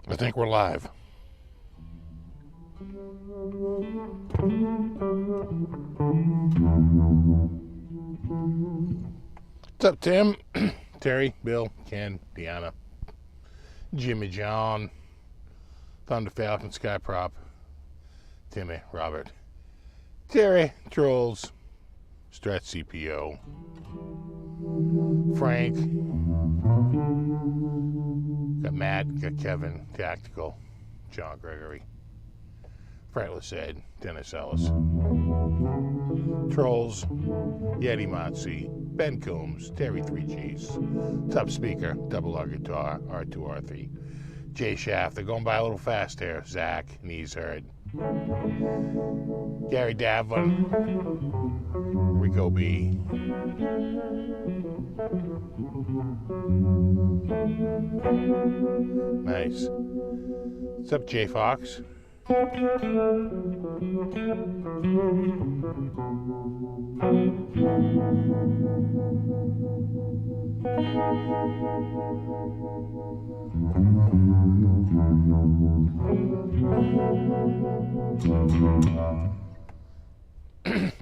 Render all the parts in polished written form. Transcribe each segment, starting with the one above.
I think we're live. What's up, Tim? Terry, Bill, Ken, Deanna, Jimmy John, Thunder Falcon, Sky Prop, Timmy, Robert, Terry, Trolls, Stretch CPO, Frank, got Matt, got Kevin, Tactical, John Gregory, Fretless Ed, Dennis Ellis, Trolls, Yeti Motzi, Ben Coombs, Terry 3Gs, Top Speaker, Double R Guitar, R2R3, Jay Shaft, they're going by a little fast here, Zach, Knees Hurt, Gary Davlin, Rico B, nice. What's up, Jay Fox?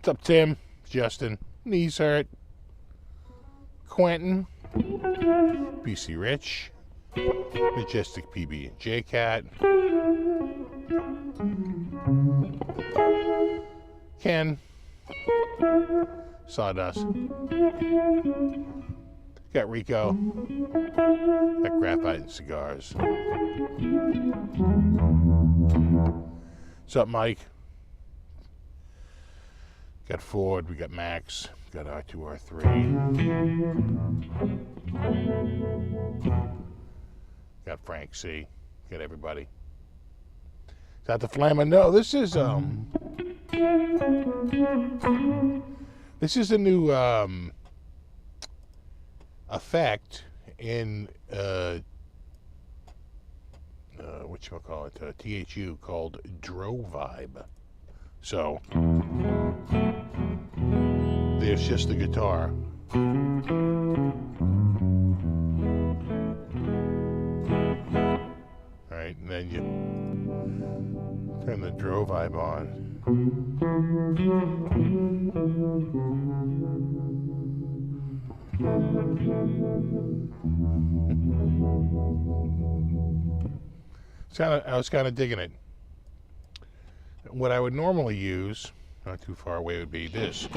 What's up, Tim? Justin, Knees Hurt, Quentin, BC Rich, Majestic PB and J Cat, Ken, Sawdust, got Rico, got Graphite and Cigars. What's up, Mike? Got Ford, we got Max, got R2R3. Got Frank C. Got everybody. Is that the Flamer? No, this is a new effect in whatchamacallit, THU called Dro Vibe. So there's just the guitar. Alright, and then you turn the Dro Vibe on. I was kind of digging it. What I would normally use, not too far away, would be this.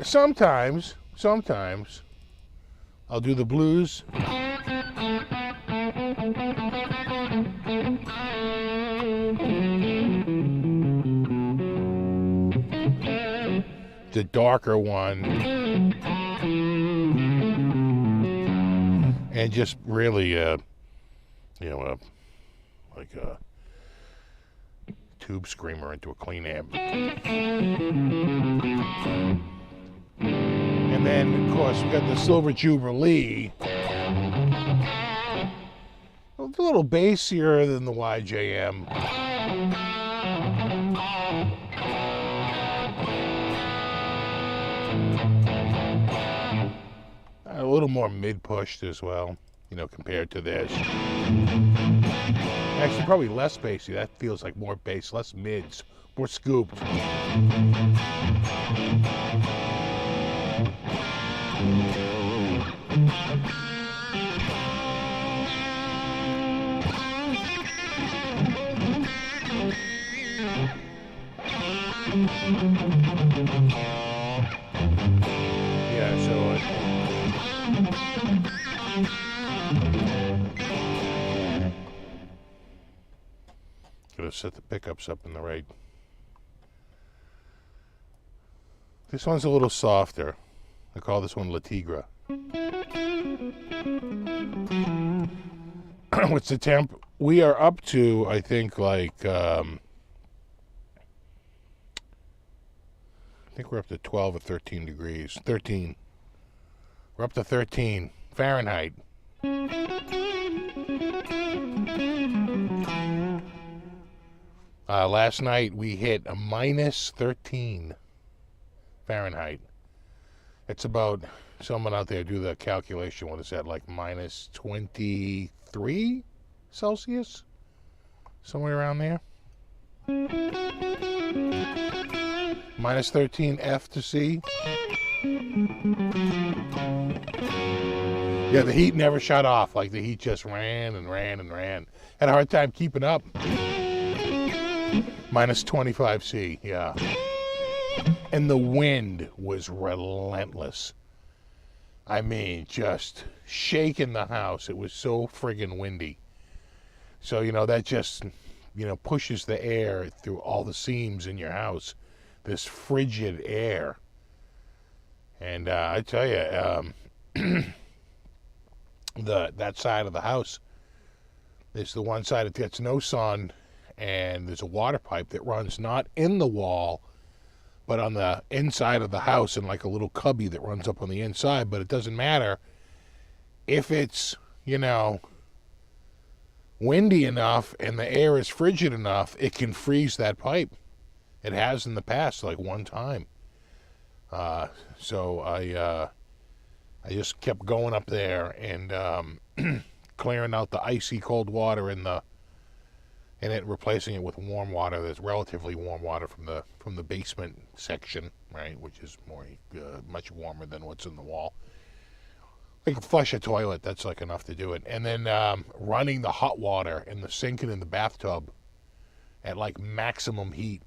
Sometimes I'll do the blues. The darker one, and just really, like a tube screamer into a clean amp. And then, of course, we got the Silver Jubilee. A little bassier than the YJM. A little more mid-pushed as well, compared to this. Actually, probably less bassy. That feels like more bass, less mids, more scooped. Yeah, so set the pickups up in the right. This one's a little softer. I call this one La Tigra. What's the temp? We are up to, I think, like, I think we're up to 12 or 13 degrees. 13. We're up to 13 Fahrenheit. Last night we hit a minus 13 Fahrenheit. It's about, someone out there do the calculation, what is that, like minus 23 Celsius? Somewhere around there. Minus 13 F to C. Yeah, the heat never shut off. Like, the heat just ran and ran and ran. Had a hard time keeping up. Minus 25 C, yeah. And the wind was relentless. I mean, just shaking the house. It was so friggin' windy. So, you know, that just, you know, pushes the air through all the seams in your house. This frigid air. And I tell you, that side of the house is the one side that gets no sun, and there's a water pipe that runs not in the wall, but on the inside of the house, in like a little cubby that runs up on the inside. But it doesn't matter if it's, you know, windy enough and the air is frigid enough, it can freeze that pipe. It has in the past, like one time. So I just kept going up there and clearing out the icy cold water in it, replacing it with warm water. There's relatively warm water from the basement section, right, which is more much warmer than what's in the wall. Like flush a toilet, that's like enough to do it. And then running the hot water in the sink and in the bathtub at like maximum heat.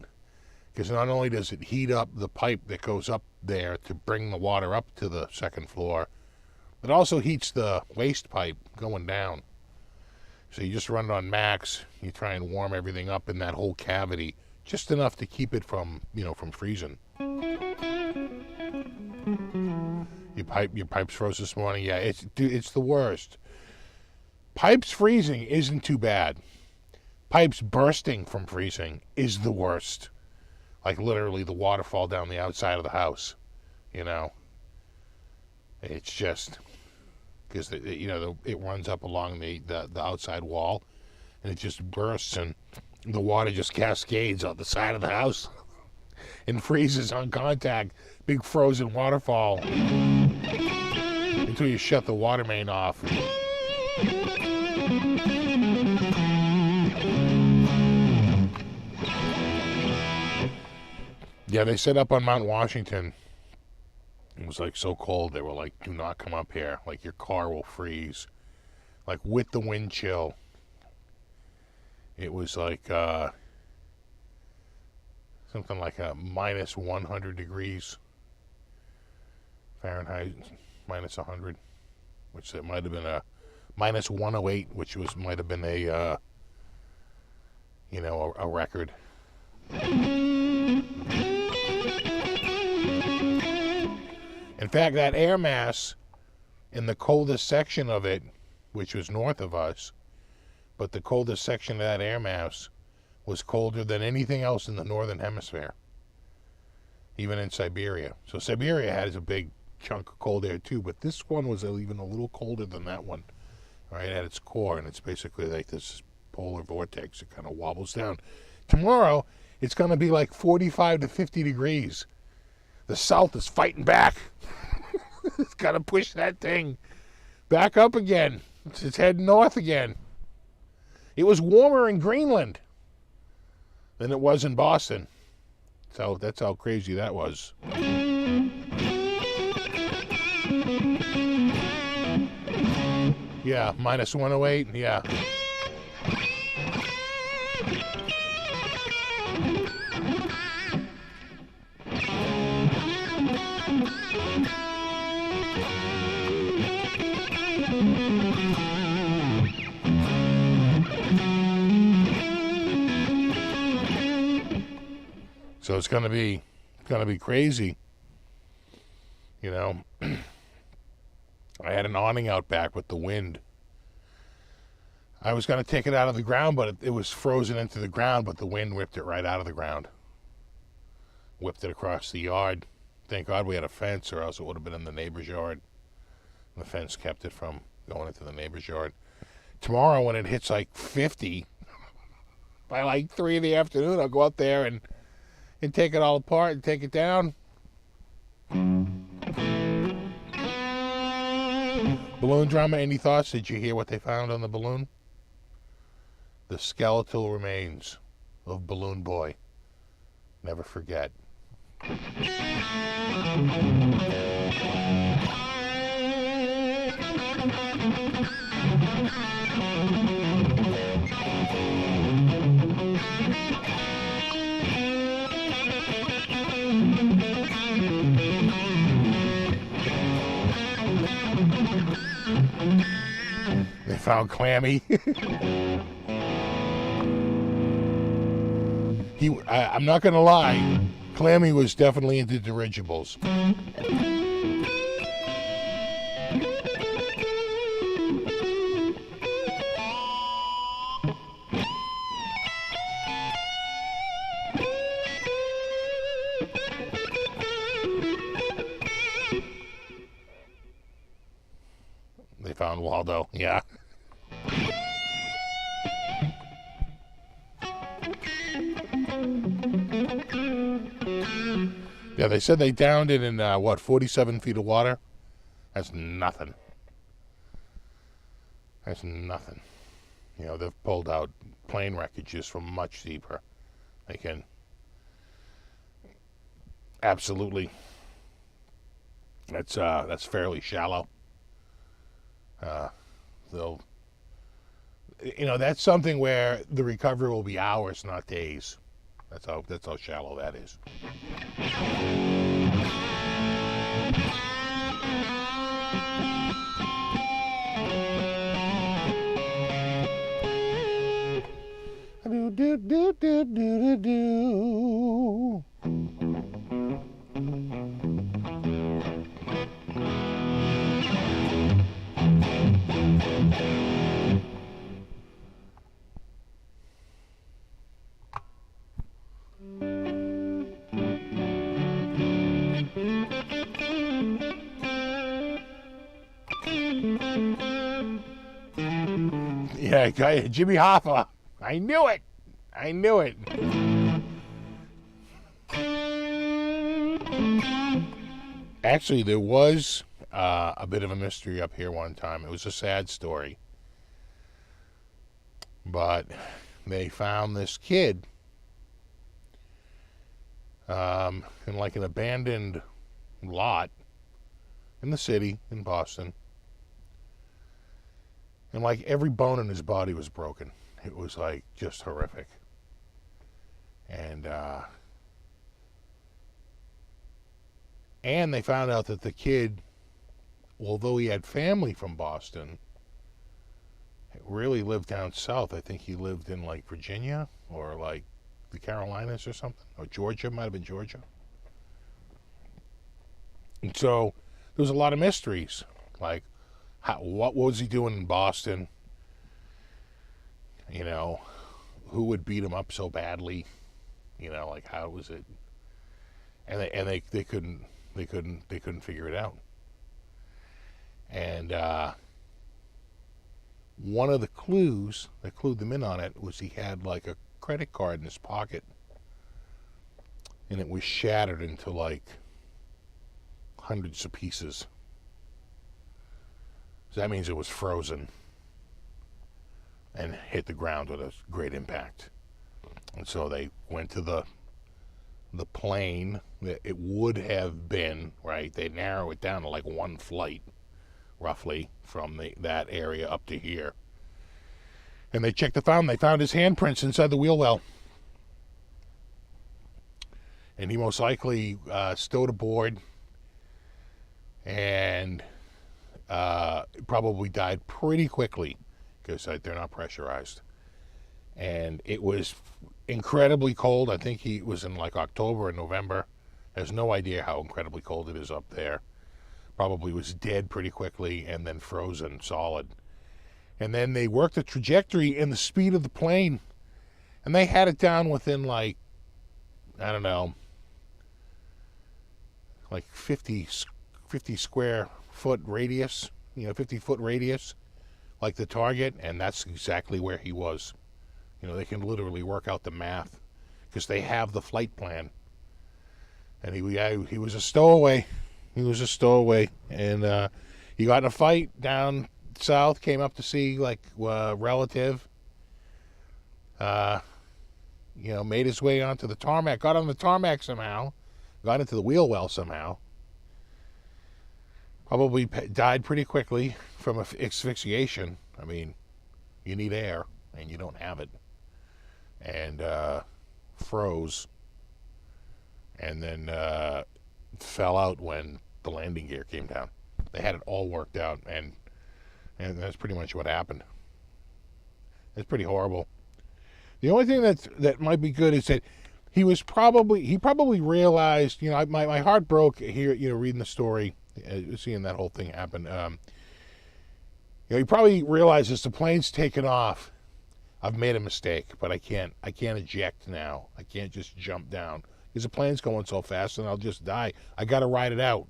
Because not only does it heat up the pipe that goes up there to bring the water up to the second floor, it also heats the waste pipe going down. So you just run it on max. You try and warm everything up in that whole cavity, just enough to keep it from, you know, from freezing. Your pipes froze this morning. Yeah, it's the worst. Pipes freezing isn't too bad. Pipes bursting from freezing is the worst. Like literally the waterfall down the outside of the house, you know. It's just because you know it runs up along the outside wall, and it just bursts, and the water just cascades on the side of the house and freezes on contact. Big frozen waterfall until you shut the water main off. Yeah, they said up on Mount Washington, it was like so cold, they were like, do not come up here. Like your car will freeze. Like with the wind chill. It was like something like a minus 100 degrees Fahrenheit, minus 100, which it might have been a minus 108, which might have been a, you know, a record. In fact, that air mass in the coldest section of it, which was north of us, but the coldest section of that air mass was colder than anything else in the northern hemisphere, even in Siberia. So Siberia has a big chunk of cold air too, but this one was even a little colder than that one, right, at its core, and it's basically like this polar vortex. It kind of wobbles down. Tomorrow, it's going to be like 45 to 50 degrees. The South is fighting back. It's got to push that thing back up again. It's heading north again. It was warmer in Greenland than it was in Boston. So that's how crazy that was. Yeah, minus 108, yeah. So it's gonna be crazy, you know. I had an awning out back with the wind. I was gonna take it out of the ground, but it was frozen into the ground, but the wind whipped it right out of the ground. Whipped it across the yard. Thank God we had a fence, or else it would have been in the neighbor's yard. The fence kept it from going into the neighbor's yard. Tomorrow, when it hits like 50, by like 3 in the afternoon, I'll go out there and take it all apart and take it down. Balloon drama, any thoughts? Did you hear what they found on the balloon? The skeletal remains of Balloon Boy. Never forget. They found Clammy. I'm not gonna lie, Clammy was definitely into dirigibles. They found Waldo, yeah. Yeah, they said they downed it in, 47 feet of water? That's nothing. That's nothing. You know, they've pulled out plane wreckages from much deeper. They can absolutely. That's fairly shallow. So, you know, that's something where the recovery will be hours, not days. That's how shallow that is. Do do do do do do. Yeah, Jimmy Hoffa. I knew it. I knew it. Actually, there was a bit of a mystery up here one time. It was a sad story. But they found this kid in like an abandoned lot in the city in Boston. And like every bone in his body was broken. It was like just horrific. And they found out that the kid, although he had family from Boston, really lived down south. I think he lived in like Virginia or like the Carolinas or something. Or Georgia, might have been Georgia. And so there was a lot of mysteries. Like, what was he doing in Boston? You know, who would beat him up so badly? You know, like how was it? And they couldn't figure it out. And one of the clues that clued them in on it was he had like a credit card in his pocket, and it was shattered into like hundreds of pieces. So that means it was frozen and hit the ground with a great impact. And so they went to the plane that it would have been, right? They narrow it down to like one flight, roughly, from that area up to here. And they checked the fountain. They found his handprints inside the wheel well. And he most likely stowed aboard and probably died pretty quickly because they're not pressurized. and it was incredibly cold. I think he was in like October or November. Has no idea how incredibly cold it is up there. Probably was dead pretty quickly and then frozen solid. And then they worked the trajectory and the speed of the plane, and they had it down within like, I don't know, like 50 square foot radius, 50-foot radius, like the target, and that's exactly where he was. They can literally work out the math because they have the flight plan. And he was a stowaway. He was a stowaway, and he got in a fight down south, came up to see like a relative. Made his way onto the tarmac, got on the tarmac somehow, got into the wheel well somehow. Probably died pretty quickly from asphyxiation. I mean, you need air, and you don't have it. And froze, and then fell out when the landing gear came down. They had it all worked out, and that's pretty much what happened. It's pretty horrible. The only thing that might be good is that he probably realized, my heart broke here, reading the story, seeing that whole thing happen. He probably realizes the plane's taken off. I've made a mistake, but I can't eject now. I can't just jump down because the plane's going so fast and I'll just die. I got to ride it out,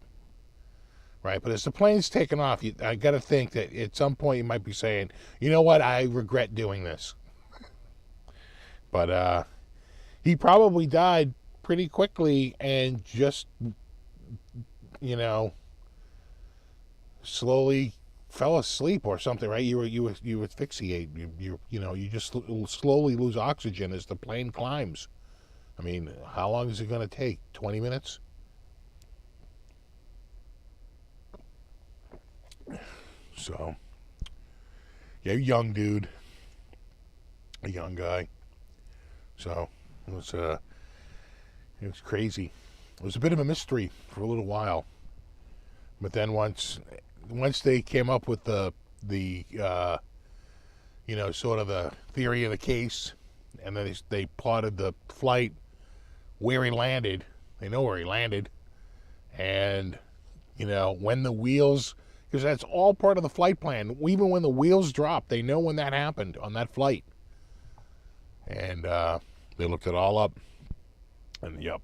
right? But as the plane's taking off, I got to think that at some point you might be saying, you know what, I regret doing this. But he probably died pretty quickly and just, slowly fell asleep or something, right? You asphyxiate. You just slowly lose oxygen as the plane climbs. I mean, how long is it going to take? 20 minutes? So, yeah, young dude, a young guy. So it was crazy. It was a bit of a mystery for a little while, but then once they came up with the sort of the theory of the case, and then they plotted the flight where he landed. They know where he landed, and when the wheels, because that's all part of the flight plan. Even when the wheels dropped, they know when that happened on that flight. And they looked it all up, and yep.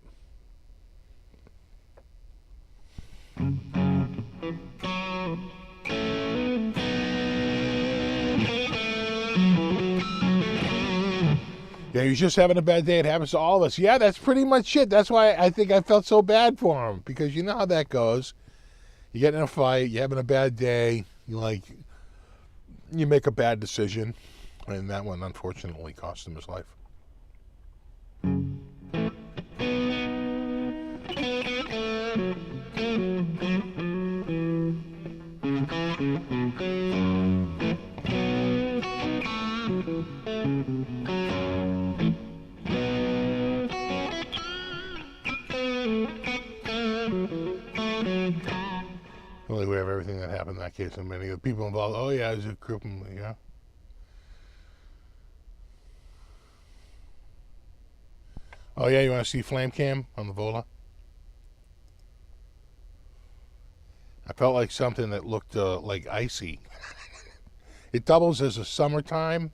Yeah, he was just having a bad day. It happens to all of us. Yeah, that's pretty much it. That's why I think I felt so bad for him, because you know how that goes. You get in a fight, you're having a bad day, you make a bad decision, and that one unfortunately cost him his life. Really, we have everything that happened in that case, and many of the people involved. Oh yeah, there's a group, yeah. Oh yeah, you want to see flame cam on the Vola? I felt like something that looked like icy. It doubles as a summertime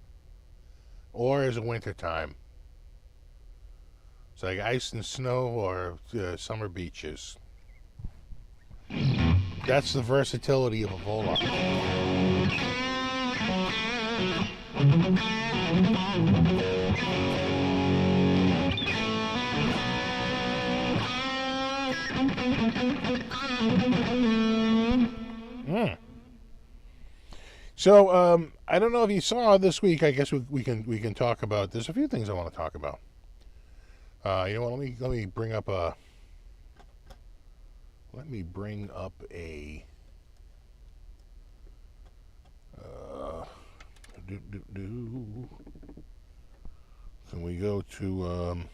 or as a wintertime. It's like ice and snow or summer beaches. That's the versatility of a Vola. So I don't know if you saw this week. I guess we can talk about. There's a few things I want to talk about. You know what? Let me bring up a. Let me bring up a. Can we go to?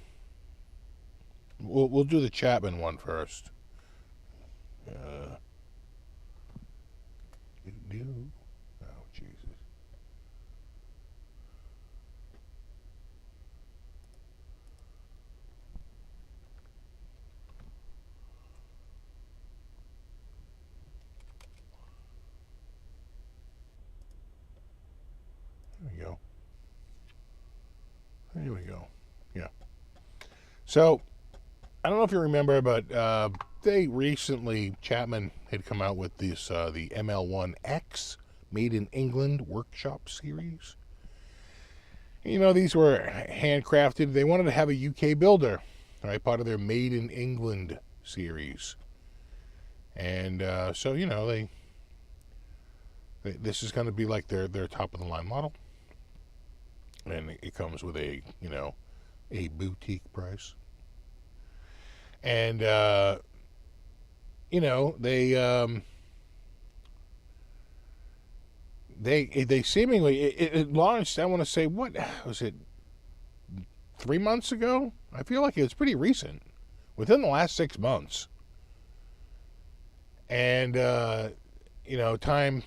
We'll do the Chapman one first. Oh Jesus. Here we go. Yeah. So, I don't know if you remember, but they recently, Chapman had come out with this, the ML1X Made in England Workshop Series. You know, these were handcrafted. They wanted to have a UK builder, right? Part of their Made in England series. And so, you know, this is going to be like their top of the line model. And it comes with a, you know, a boutique price. And, you know, they seemingly, it launched, I want to say, what was it, 3 months ago? I feel like it's pretty recent, within the last 6 months. And, you know, time's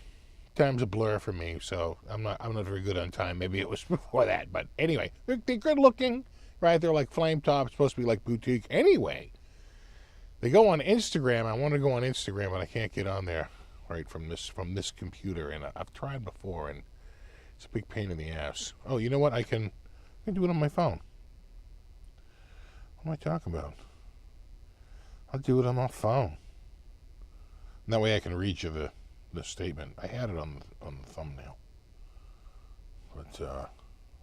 a blur for me, so I'm not very good on time. Maybe it was before that, but anyway, they're good looking, right? They're like flame top, supposed to be like boutique. Anyway, they go on Instagram. I want to go on Instagram, but I can't get on there, right, from this computer. And I've tried before, and it's a big pain in the ass. Oh, you know what? I can do it on my phone. What am I talking about? I'll do it on my phone. And that way I can read you the statement. I had it on the thumbnail. But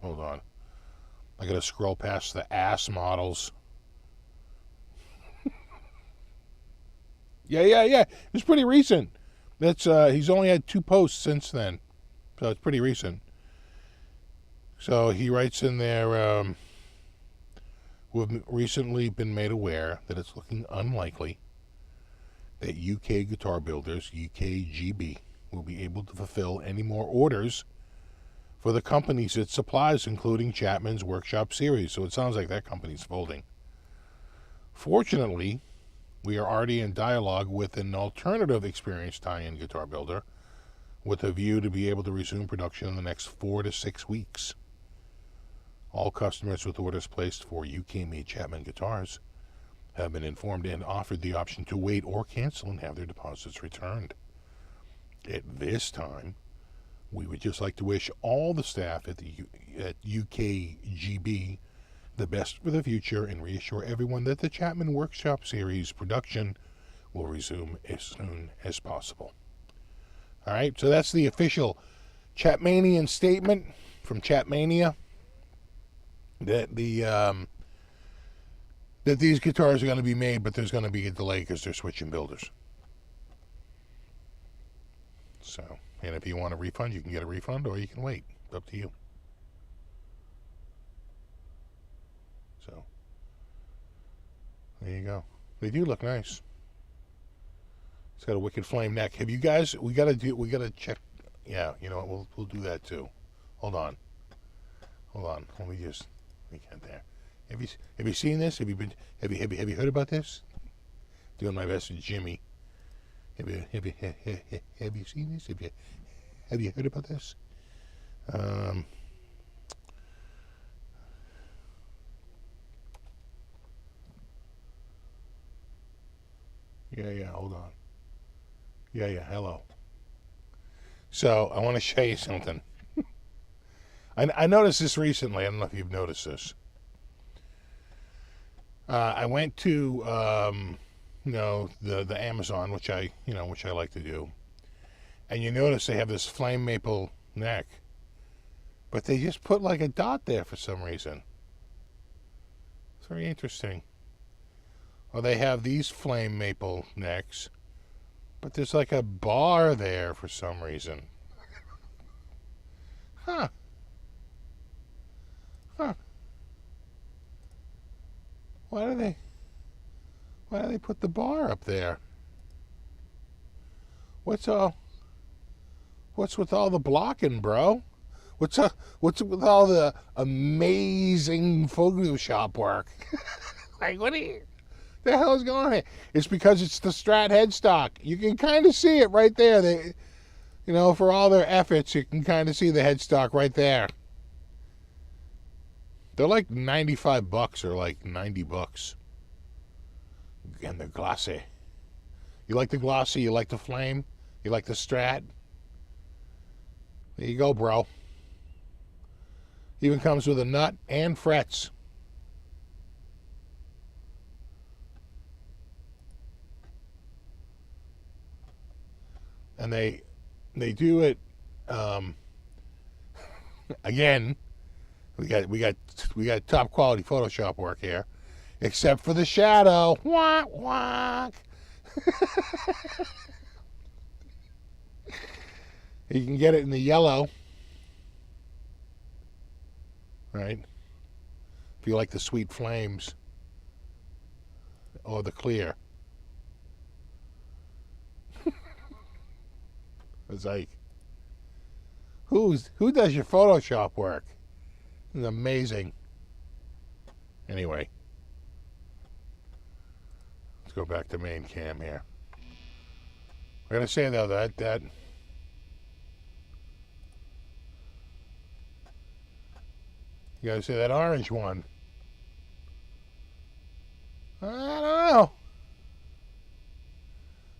hold on. I gotta scroll past the ass models. Yeah. It was pretty recent. That's he's only had 2 posts since then, so it's pretty recent. So he writes in there, we've recently been made aware that it's looking unlikely that UK guitar builders, UKGB, will be able to fulfill any more orders for the companies it supplies, including Chapman's Workshop Series. So it sounds like that company's folding. Fortunately, we are already in dialogue with an alternative experienced tie-in guitar builder with a view to be able to resume production in the next 4 to 6 weeks. All customers with orders placed for UK-made Chapman guitars have been informed and offered the option to wait or cancel and have their deposits returned. At this time, we would just like to wish all the staff at UKGB the best for the future and reassure everyone that the Chapman Workshop Series production will resume as soon as possible. All right, so that's the official Chapmanian statement from Chapmania that that these guitars are going to be made, but there's going to be a delay because they're switching builders. So, and if you want a refund, you can get a refund, or you can wait. It's up to you. So, there you go. They do look nice. It's got a wicked flame neck. Have you guys? We gotta check. Yeah, you know what? We'll do that too. Hold on. Let me get there. Have you seen this? Have you heard about this? Doing my best with Jimmy. Have you seen this? Have you heard about this? Yeah, hold on. Yeah, hello. So, I want to show you something. I noticed this recently. I don't know if you've noticed this. I went to, the Amazon, which I like to do. And you notice they have this flame maple neck. But they just put like a dot there for some reason. It's very interesting. Or they have these flame maple necks, but there's like a bar there for some reason. Huh. Why do they put the bar up there? What's with all the blocking, bro? What's with all the amazing Photoshop work? Like, the hell is going on here? It's because it's the Strat headstock. You can kind of see it right there. For all their efforts, you can kind of see the headstock right there. They're like $95 or like $90. And they're glossy. You like the glossy? You like the flame? You like the Strat? There you go, bro. Even comes with a nut and frets. And they do it again. We got top quality Photoshop work here, except for the shadow. Whack whack. You can get it in the yellow, right? If you like the sweet flames, or the clear. It's like, who does your Photoshop work? It's amazing. Anyway, let's go back to main cam here. I gotta say though that you gotta say that orange one. I don't know.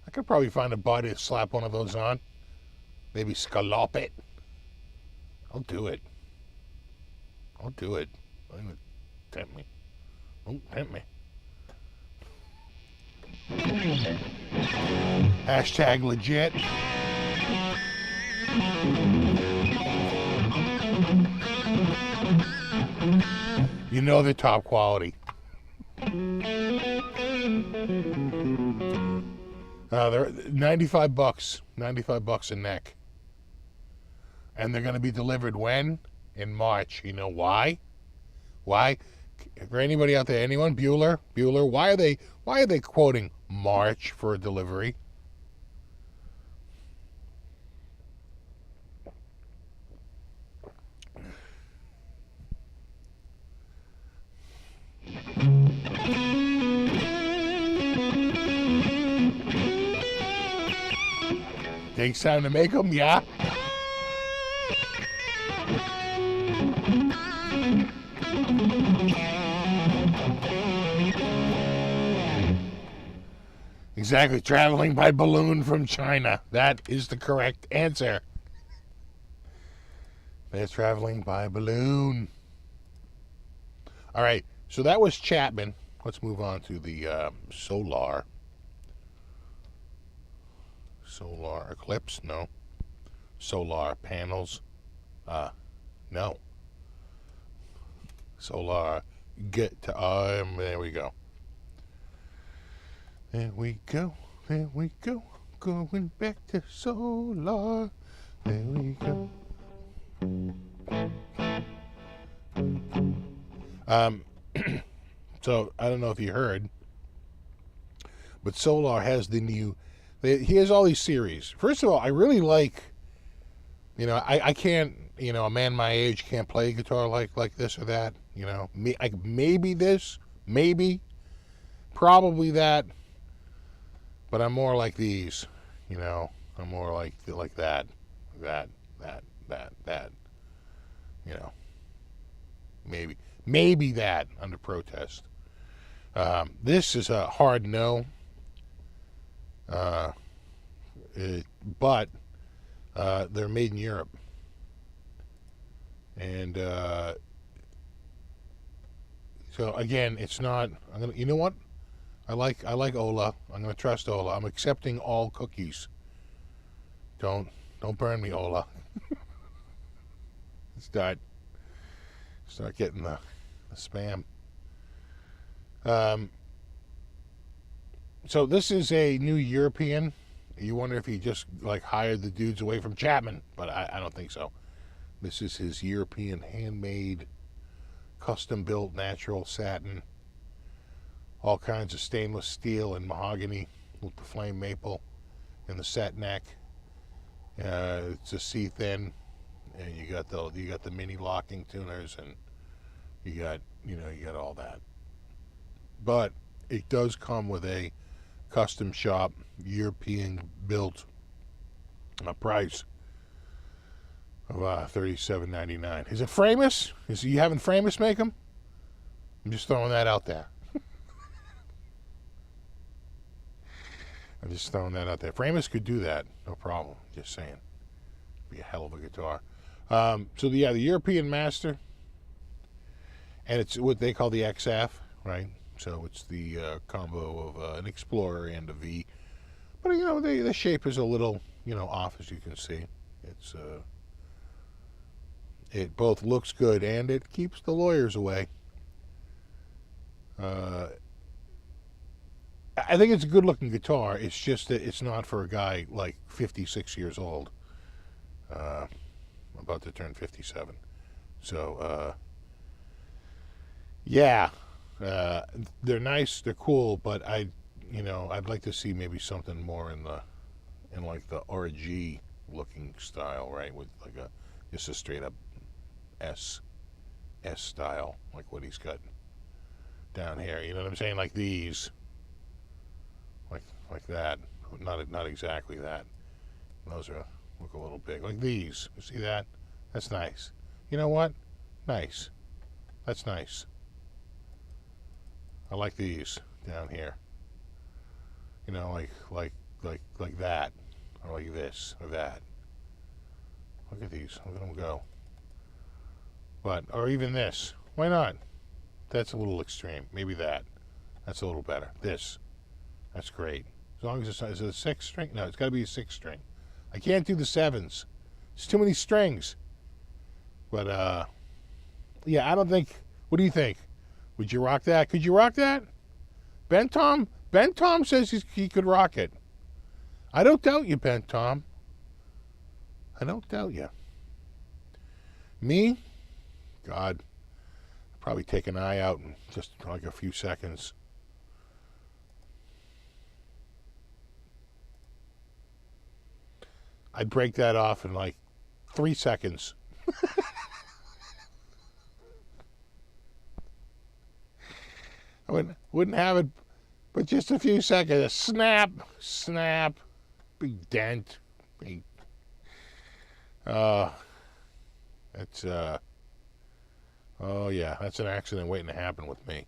I could probably find a body to slap one of those on. Maybe scallop it. I'll do it. Don't even tempt me. Don't tempt me. Hashtag legit. You know they're top quality. They're $95. $95 a neck. And they're going to be delivered when? In March. You know why? Why? For anybody out there, anyone? Bueller? Why are they quoting March for a delivery? Takes time to make them, yeah. Exactly, traveling by balloon from China. That is the correct answer. They're traveling by balloon. All right, so that was Chapman. Let's move on to the Solar. Solar Eclipse? No. Solar panels? No. Solar guitar. There we go. There we go. There we go. Going back to Solar. There we go. So I don't know if you heard, but Solar has the new. He has all these series. First of all, I really like. You know, I can't. You know, a man my age can't play guitar like this or that. You know, maybe this, maybe, probably that. But I'm more like these. You know, I'm more like that. You know, maybe that under protest. This is a hard no. But they're made in Europe, and so again, it's not. You know what? I like Ola. I'm gonna trust Ola. I'm accepting all cookies. Don't burn me, Ola. Start getting the spam. So this is a new European. You wonder if he just like hired the dudes away from Chapman, but I don't think so. This is his European handmade, custom built natural satin, all kinds of stainless steel and mahogany with the flame maple and the set neck. It's a C-thin, and you got the mini locking tuners, and you got all that. But it does come with a custom shop, European built price of $37.99. Is it Framus? Is you having Framus make them? I'm just throwing that out there. I'm just throwing that out there. Framus could do that, no problem. Just saying, be a hell of a guitar. So the European Master, And it's what they call the XF, right? So it's the combo of an Explorer and a V. But you know, the shape is a little, you know, off, as you can see. It's it both looks good and it keeps the lawyers away. I think it's a good-looking guitar. It's just that it's not for a guy like 56 years old, about to turn 57. So, yeah, they're nice, they're cool, but I'd like to see maybe something more in like the RG looking style, right? With like just a straight up S style, like what he's got down here. You know what I'm saying? Like these, like that. Not exactly that. Those look a little big. Like these. You see that? That's nice. You know what? Nice. That's nice. I like these down here. You know, like that, or like this, or that. Look at these. Look at them go. Or even this. Why not? That's a little extreme. Maybe that. That's a little better. This. That's great. As long as is it a 6 string? No, it's got to be a 6 string. I can't do the 7s. It's too many strings. But, yeah, I don't think... What do you think? Would you rock that? Could you rock that? Ben Tom says he could rock it. I don't doubt you, Ben Tom. I don't doubt you. Me? God. I'd probably take an eye out in just like a few seconds. I'd break that off in like 3 seconds. I wouldn't have it but just a few seconds. A snap, big dent, big. It's oh yeah, that's an accident waiting to happen with me.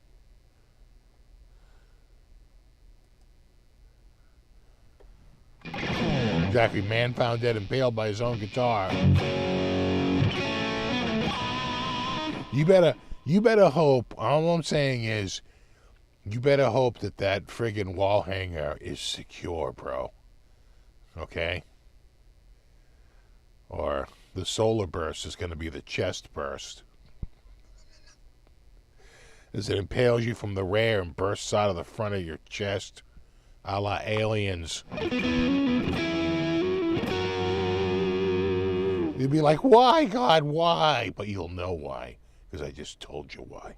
Exactly, man found dead impaled by his own guitar. You better hope. All I'm saying is, you better hope that friggin' wall hanger is secure, bro. Okay? Or the solar burst is going to be the chest burst. As it impales you from the rear and bursts out of the front of your chest, a la Aliens. You'll be like, why, God, why? But you'll know why, because I just told you why.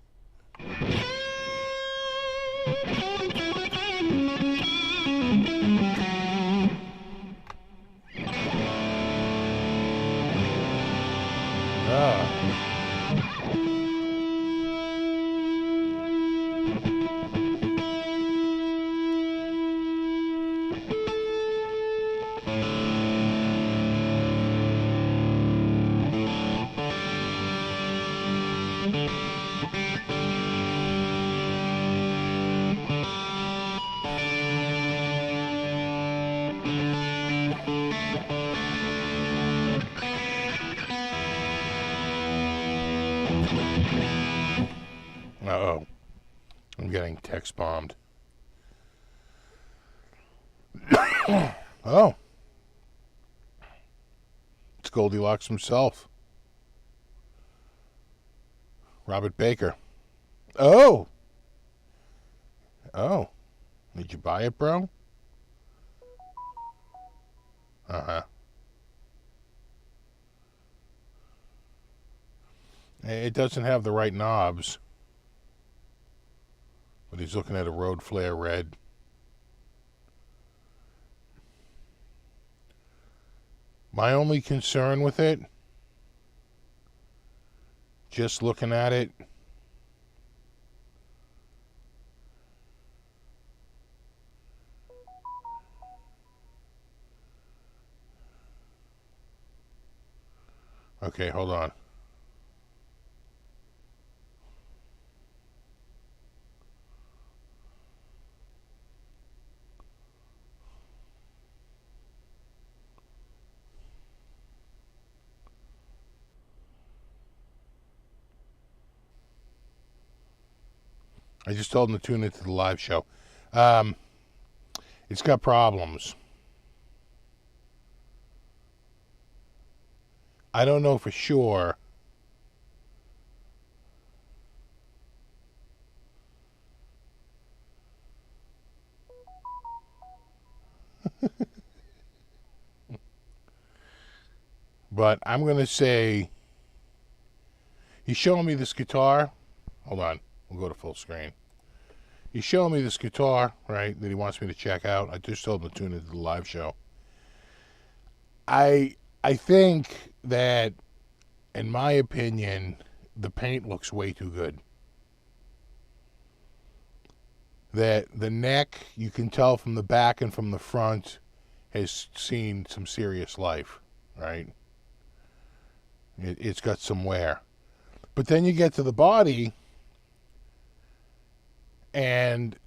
Uh-oh. I'm getting text bombed. Oh. It's Goldilocks himself. Robert Baker. Oh. Oh. Did you buy it, bro? Uh-huh. It doesn't have the right knobs. But he's looking at a Road Flare Red. My only concern with it, just looking at it, okay, hold on. I just told him to tune into the live show. It's got problems. I don't know for sure. But I'm going to say he's showing me this guitar. Hold on. We'll go to full screen. He's showing me this guitar, right, that he wants me to check out. I just told him to tune into the live show. I think that, in my opinion, the paint looks way too good. That the neck, you can tell from the back and from the front, has seen some serious life, right? It's got some wear. But then you get to the body, and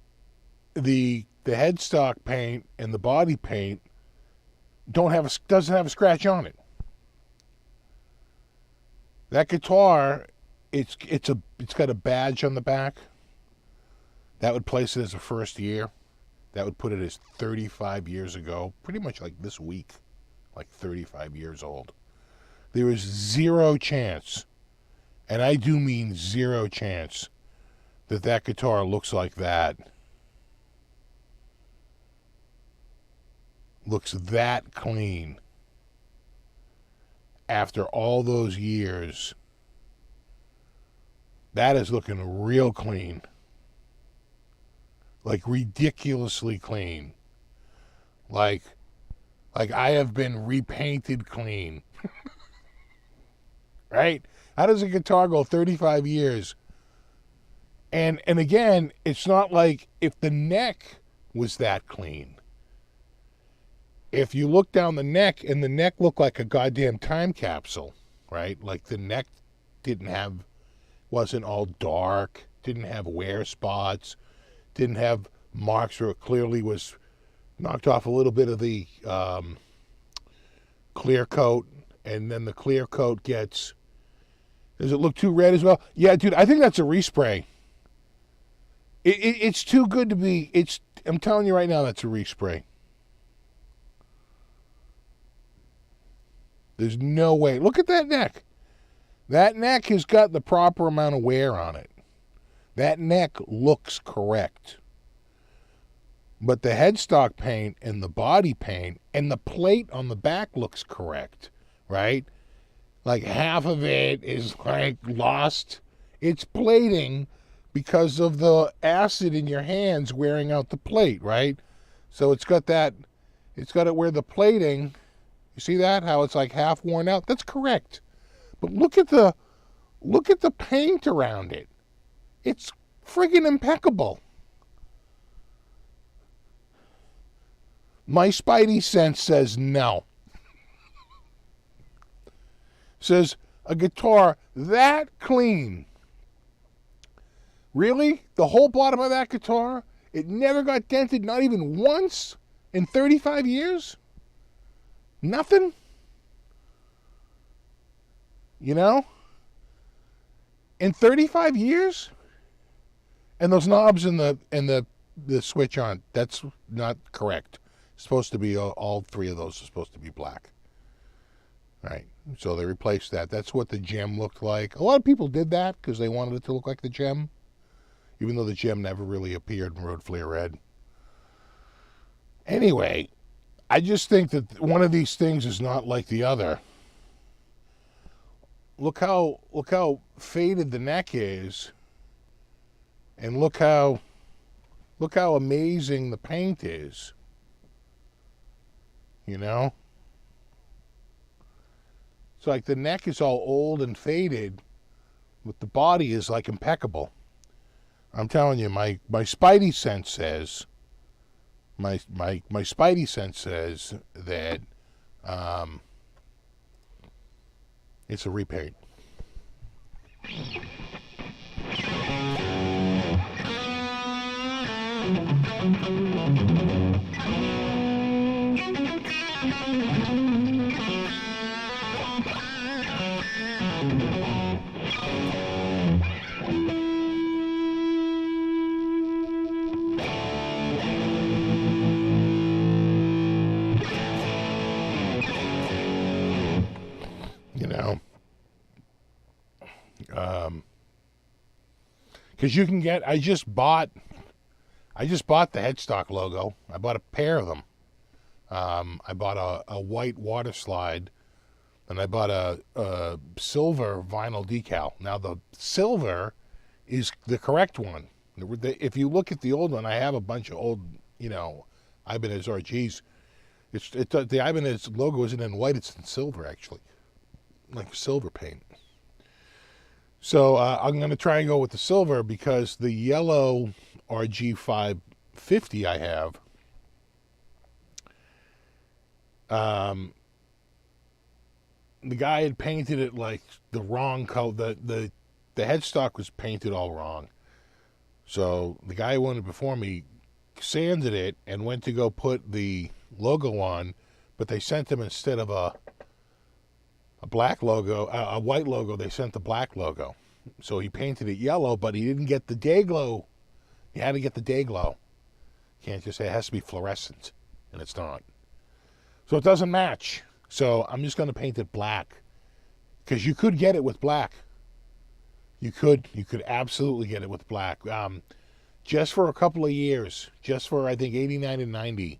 the headstock paint and the body paint doesn't have a scratch on it. That guitar, it's got a badge on the back. That would place it as a first year. That would put it as 35 years ago, pretty much like this week, like 35 years old. There is zero chance, and I do mean zero chance, that guitar looks like that. Looks that clean after all those years. That is looking real clean. Like ridiculously clean. Like I have been repainted clean. Right? How does a guitar go 35 years? And again, it's not like if the neck was that clean. If you look down the neck, and the neck looked like a goddamn time capsule, right? Like the neck wasn't all dark, didn't have wear spots, didn't have marks where it clearly was knocked off a little bit of the clear coat, and then the clear coat gets... Does it look too red as well? Yeah, dude, I think that's a respray. It's too good to be... I'm telling you right now, that's a respray. There's no way. Look at that neck. That neck has got the proper amount of wear on it. That neck looks correct. But the headstock paint and the body paint and the plate on the back looks correct, right? Like half of it is like lost. It's plating because of the acid in your hands wearing out the plate, right? So it's got it where the plating, you see that? How it's like half worn out? That's correct. But look at the paint around it. It's friggin' impeccable. My spidey sense says no. Says a guitar that clean. Really? The whole bottom of that guitar? It never got dented, not even once in 35 years? Nothing? You know? In 35 years? And those knobs and the switch on, that's not correct. It's supposed to be, all three of those are supposed to be black. Right. So they replaced that. That's what the gem looked like. A lot of people did that because they wanted it to look like the gem, even though the gem never really appeared in Road Flare Red. Anyway, I just think that one of these things is not like the other. Look how faded the neck is, and look how amazing the paint is. You know? It's like the neck is all old and faded, but the body is like impeccable. I'm telling you, my spidey sense says, my spidey sense says that it's a repaint. Because you can get, I just bought the headstock logo. I bought a pair of them. I bought a white water slide, and I bought a silver vinyl decal. Now the silver is the correct one. If you look at the old one, I have a bunch of old, Ibanez RGs. The Ibanez logo isn't in white; it's in silver, actually, like silver paint. So I'm going to try and go with the silver because the yellow RG 550 I have, the guy had painted it like the wrong color. The headstock was painted all wrong. So the guy who owned it before me sanded it and went to go put the logo on, but they sent him, instead of a black logo, a white logo, they sent the black logo. So he painted it yellow, but he didn't get the day glow. You had to get the day glow. You can't just say it has to be fluorescent, and it's not. So it doesn't match. So I'm just going to paint it black, because you could get it with black. You could absolutely get it with black. Just for a couple of years, just for I think 89 and 90,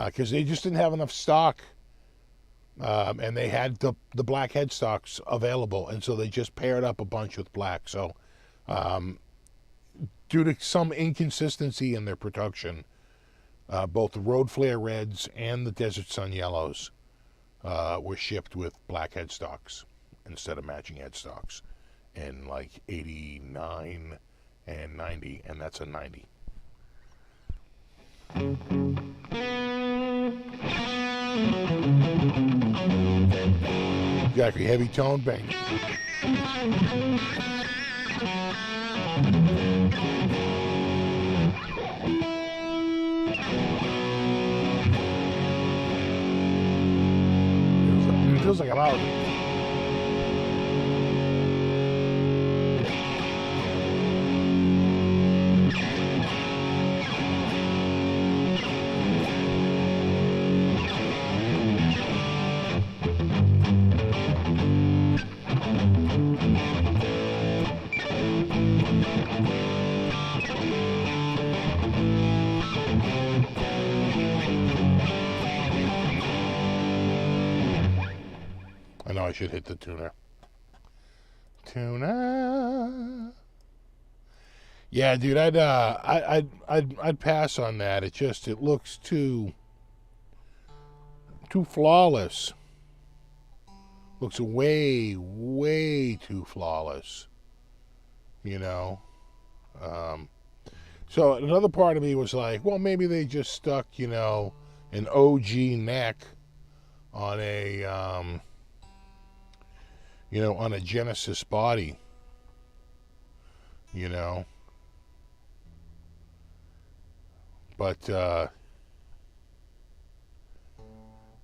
because they just didn't have enough stock, and they had the black headstocks available, and so they just paired up a bunch with black. So due to some inconsistency in their production, both the Road Flare Reds and the Desert Sun Yellows were shipped with black headstocks instead of matching headstocks in like 89 and 90, and that's a 90. Exactly, heavy tone bang. It feels like I'm out. I know I should hit the tuner. Tuner. Yeah, dude, I'd pass on that. It looks too flawless. Looks way too flawless. So another part of me was like, well, maybe they just stuck, an OG neck on a on a Genesis body, but that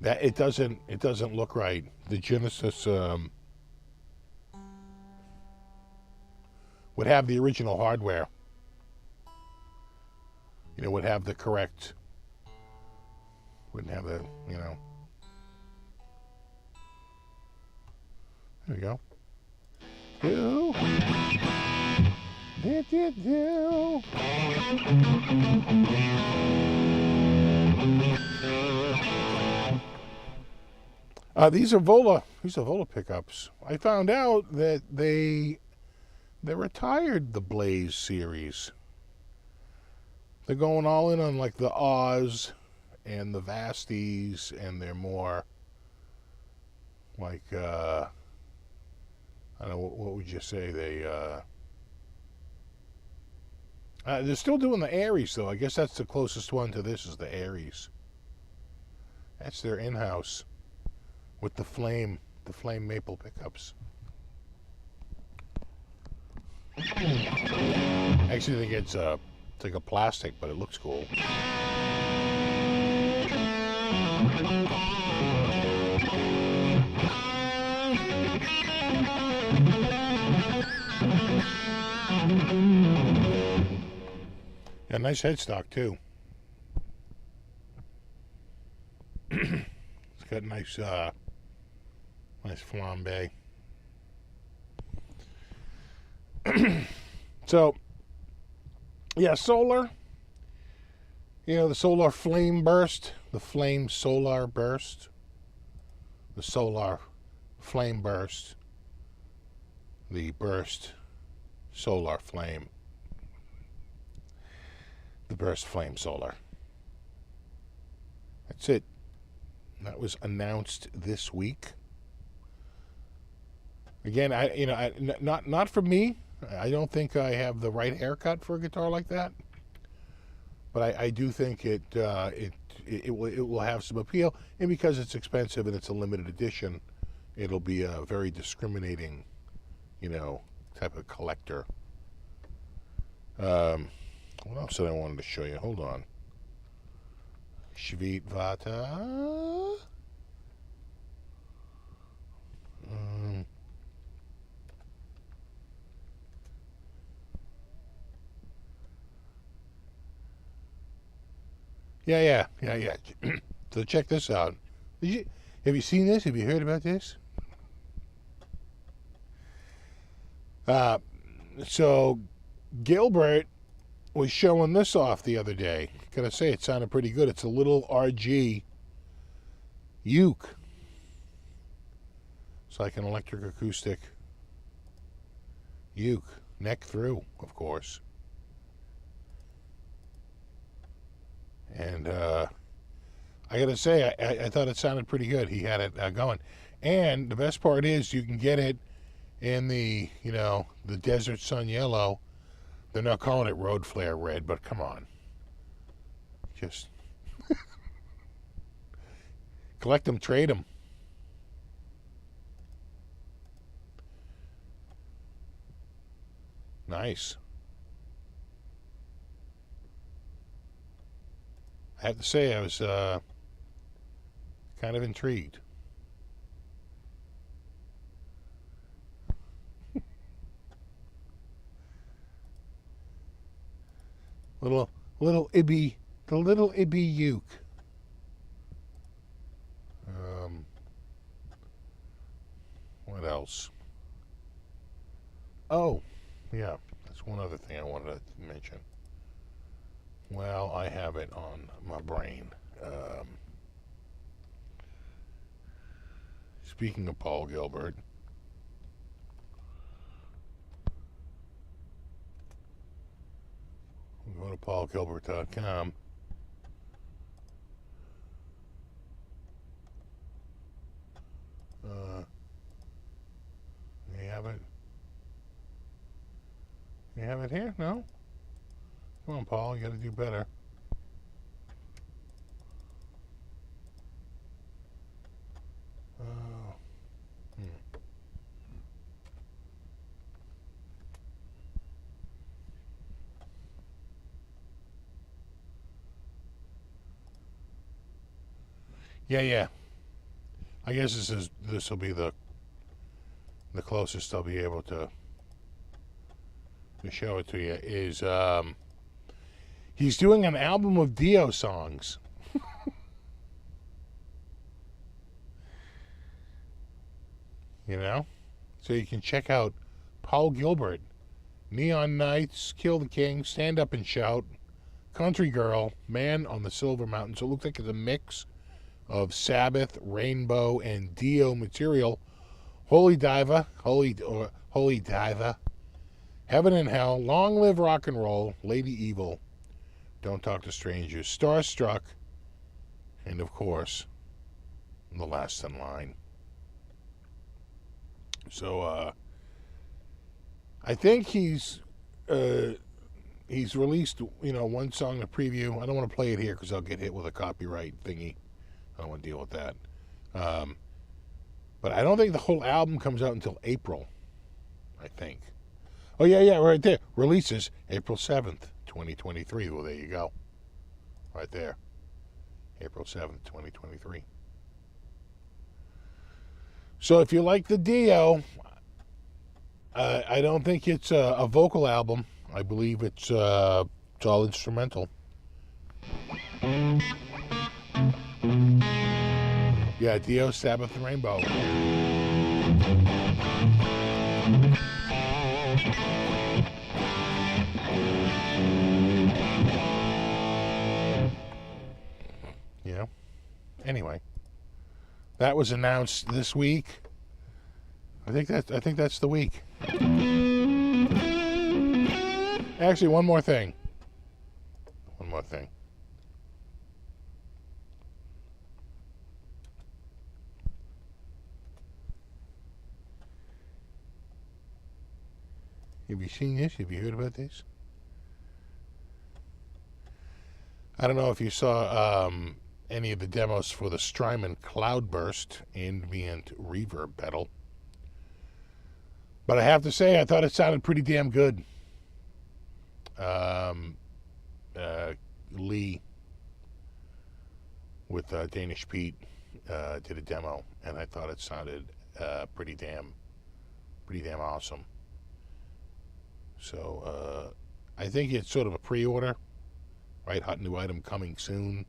it doesn't look right. The Genesis would have the original hardware, would have the correct, wouldn't have the, there we go. Do. These are Vola pickups. I found out that they retired the Blaze series. They're going all in on like the Oz and the Vasties, and they're more like I don't know, what would you say? They're still doing the Aries, though. I guess that's the closest one to this, is the Aries. That's their in-house with the flame maple pickups. Actually, I think it's like a plastic, but it looks cool. Yeah, nice headstock too. It's got nice flambe. So Yeah, solar. You know, the solar flame burst, the flame solar burst, the solar flame burst, the burst solar flame, the burst flame solar. That's it. That was announced this week. Again, not for me. I don't think I have the right haircut for a guitar like that. But I do think it will have some appeal, and because it's expensive and it's a limited edition, it'll be a very discriminating, type of collector. What else did I wanted to show you? Hold on. Svit Vata. Yeah. So check this out. Have you seen this? Have you heard about this? So Gilbert was showing this off the other day. Gotta say, it sounded pretty good. It's a little RG uke. It's like an electric acoustic uke. Neck through, of course. And I gotta say, I thought it sounded pretty good. He had it going. And the best part is you can get it in the Desert Sun Yellow. They're not calling it Road Flare Red, but come on. Just collect them, trade them. Nice. I have to say, I was kind of intrigued. little Ibby, the little Ibby uke. What else? Oh, yeah, that's one other thing I wanted to mention. Well, I have it on my brain. Speaking of Paul Gilbert, go to paulgilbert.com. You have it? You have it here? No? Come on, Paul, you gotta do better. Yeah. I guess this will be the closest I'll be able to show it to you. Is he's doing an album of Dio songs. So you can check out Paul Gilbert, Neon Nights, Kill the King, Stand Up and Shout, Country Girl, Man on the Silver Mountain. So it looks like it's a mix of Sabbath, Rainbow, and Dio material. Holy Diva, Heaven and Hell, Long Live Rock and Roll, Lady Evil, Don't Talk to Strangers, Starstruck, and of course, The Last in Line. So I think he's released one song to preview. I don't want to play it here because I'll get hit with a copyright thingy. I don't want to deal with that. But I don't think the whole album comes out until April, I think. Oh, yeah, right there. Releases April 7th, 2023. Well, there you go. Right there. April 7th, 2023. So if you like the Dio, I don't think it's a vocal album. I believe it's all instrumental. Yeah, Dio, Sabbath, and Rainbow. anyway, that was announced this week. I think that's the week. Actually, one more thing. Have you seen this? Have you heard about this? I don't know if you saw any of the demos for the Strymon Cloudburst ambient reverb pedal, but I have to say I thought it sounded pretty damn good. Lee with Danish Pete did a demo, and I thought it sounded pretty damn awesome. So I think it's sort of a pre-order, right? Hot new item coming soon.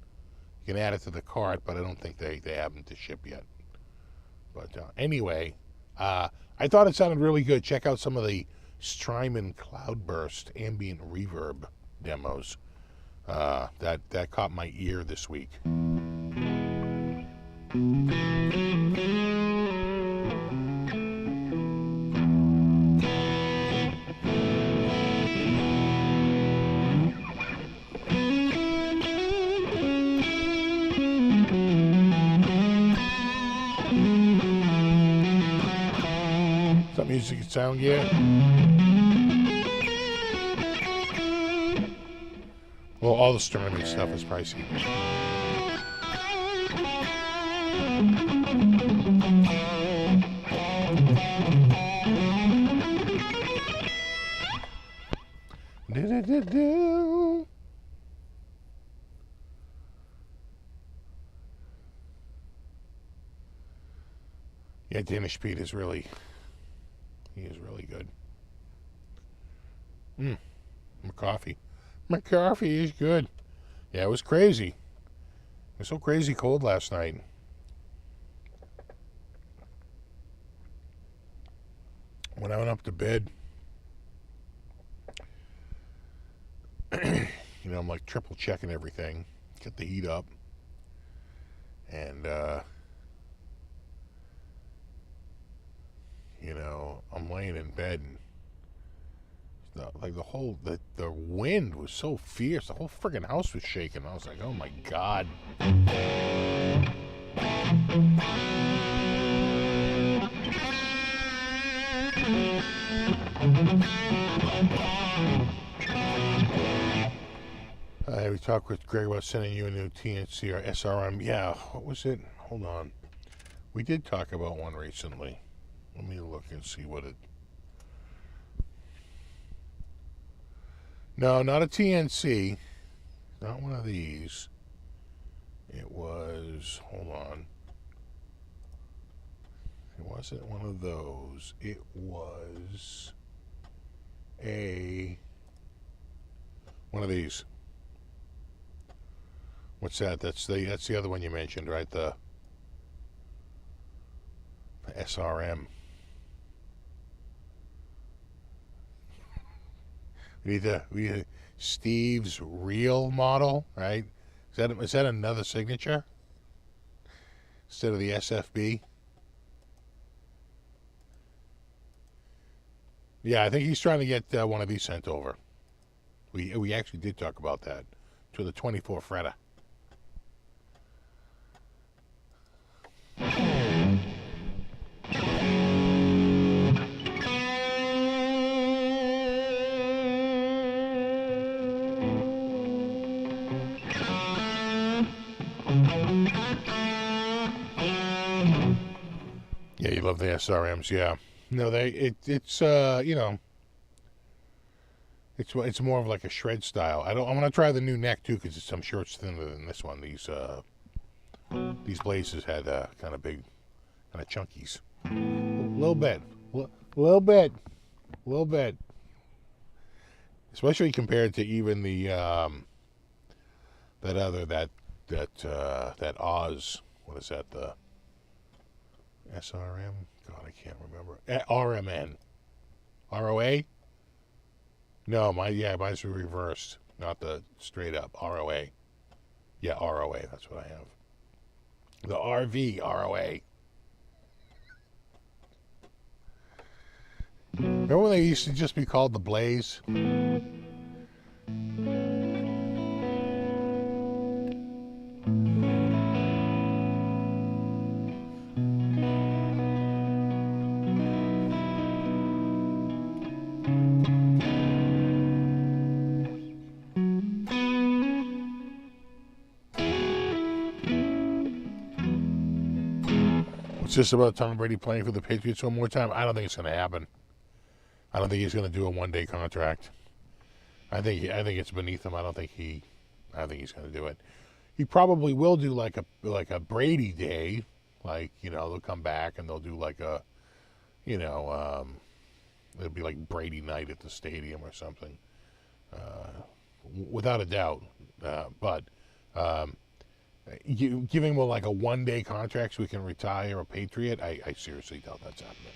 You can add it to the cart, but I don't think they have them to ship yet. But anyway, I thought it sounded really good. Check out some of the Strymon Cloudburst ambient reverb demos. That caught my ear this week. Some music and sound gear. Well, all the streaming stuff is pricey. Do-do-do-do. Yeah, Danish Pete is really, he is really good. My coffee is good. Yeah, it was crazy. It was so crazy cold last night. When I went up to bed, you know, I'm like triple checking everything, get the heat up, and you know, I'm laying in bed, and the wind was so fierce, the whole friggin' house was shaking. I was like, oh my God. We talked with Greg about sending you a new TNC or SRM. Yeah, what was it? Hold on. We did talk about one recently. Let me look and see what it... No, not a TNC. Not one of these. It was... Hold on. It wasn't one of those. It was one of these. What's that? That's the other one you mentioned, right? The SRM. We need Steve's real model, right? Is that another signature instead of the SFB? Yeah, I think he's trying to get one of these sent over. We actually did talk about that, to the 24 fretter. Yeah, you love the SRMs, yeah. No, it's you know, it's more of like a shred style. I'm gonna try the new neck too, because I'm sure it's thinner than this one. These blazes had kind of big, kind of chunkies. Little bit. Especially compared to even the that Oz. What is that? The SRM? God, I can't remember. RMN. ROA? No, mine's reversed. Not the straight up. ROA. Yeah, ROA. That's what I have. The RV, ROA. Remember when they used to just be called the Blaze? It's just about Tom Brady playing for the Patriots one more time. I don't think it's going to happen. I don't think he's going to do a one-day contract. I think it's beneath him. I don't think he's going to do it. He probably will do like a Brady day, like, you know, they'll come back and they'll do like a, you know, it'll be like Brady night at the stadium or something, without a doubt. But giving him like a one-day contract so he can retire a Patriot, I seriously doubt that's happening.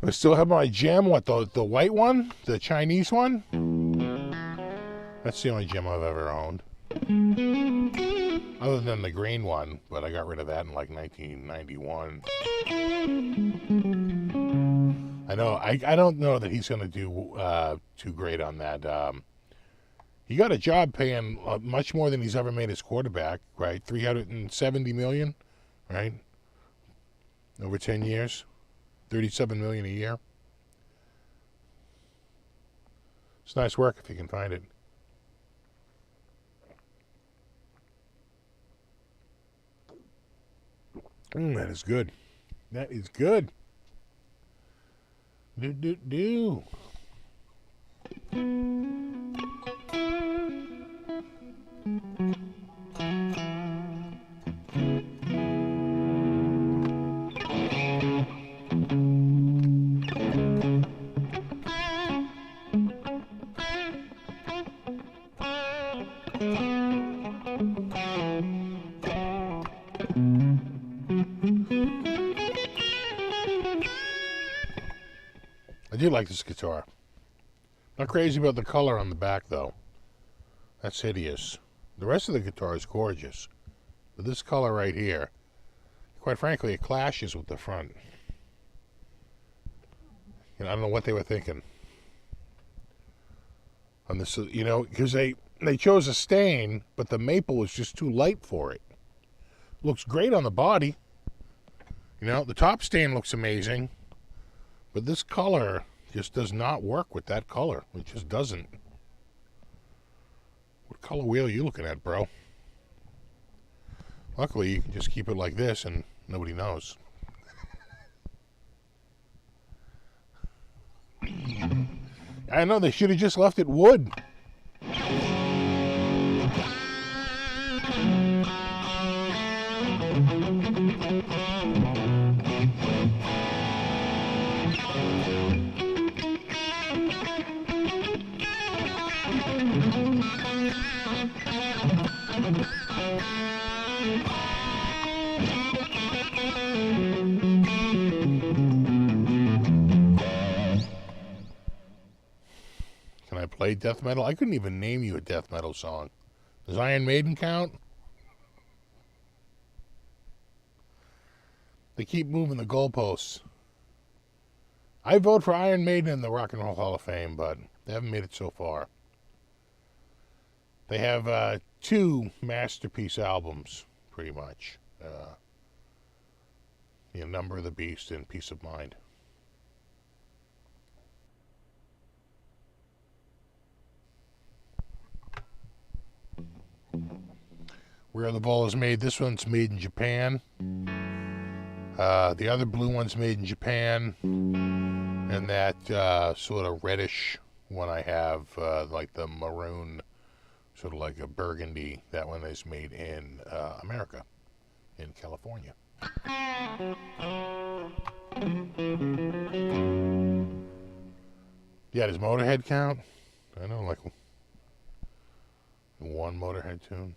I still have my gem. What, the white one? The Chinese one? That's the only gem I've ever owned. Other than the green one, but I got rid of that in like 1991. I know, I don't know that he's going to do too great on that. He got a job paying much more than he's ever made as quarterback, right? $370 million, right? Over 10 years. $37 million a year. It's nice work if you can find it. That is good. That is good. Do. I do like this guitar. Not crazy about the color on the back, though. That's hideous. The rest of the guitar is gorgeous. But this color right here, quite frankly, it clashes with the front. You know, I don't know what they were thinking on this, you know, because they chose a stain, but the maple was just too light for it. Looks great on the body. You know, the top stain looks amazing, but this color just does not work with that color. It just doesn't. What color wheel are you looking at, bro? Luckily, you can just keep it like this and nobody knows. I know, they should have just left it wood. Can I play death metal? I couldn't even name you a death metal song. Does Iron Maiden count? They keep moving the goalposts. I vote for Iron Maiden in the Rock and Roll Hall of Fame, but they haven't made it so far. They have 2 masterpiece albums, pretty much. Number of the Beast and Peace of Mind. Where the Ball is Made. This one's made in Japan. The other blue one's made in Japan. And that sort of reddish one I have, like the maroon, sort of like a burgundy, that one is made in America, in California. Yeah, does Motorhead count? I know, like one Motorhead tune.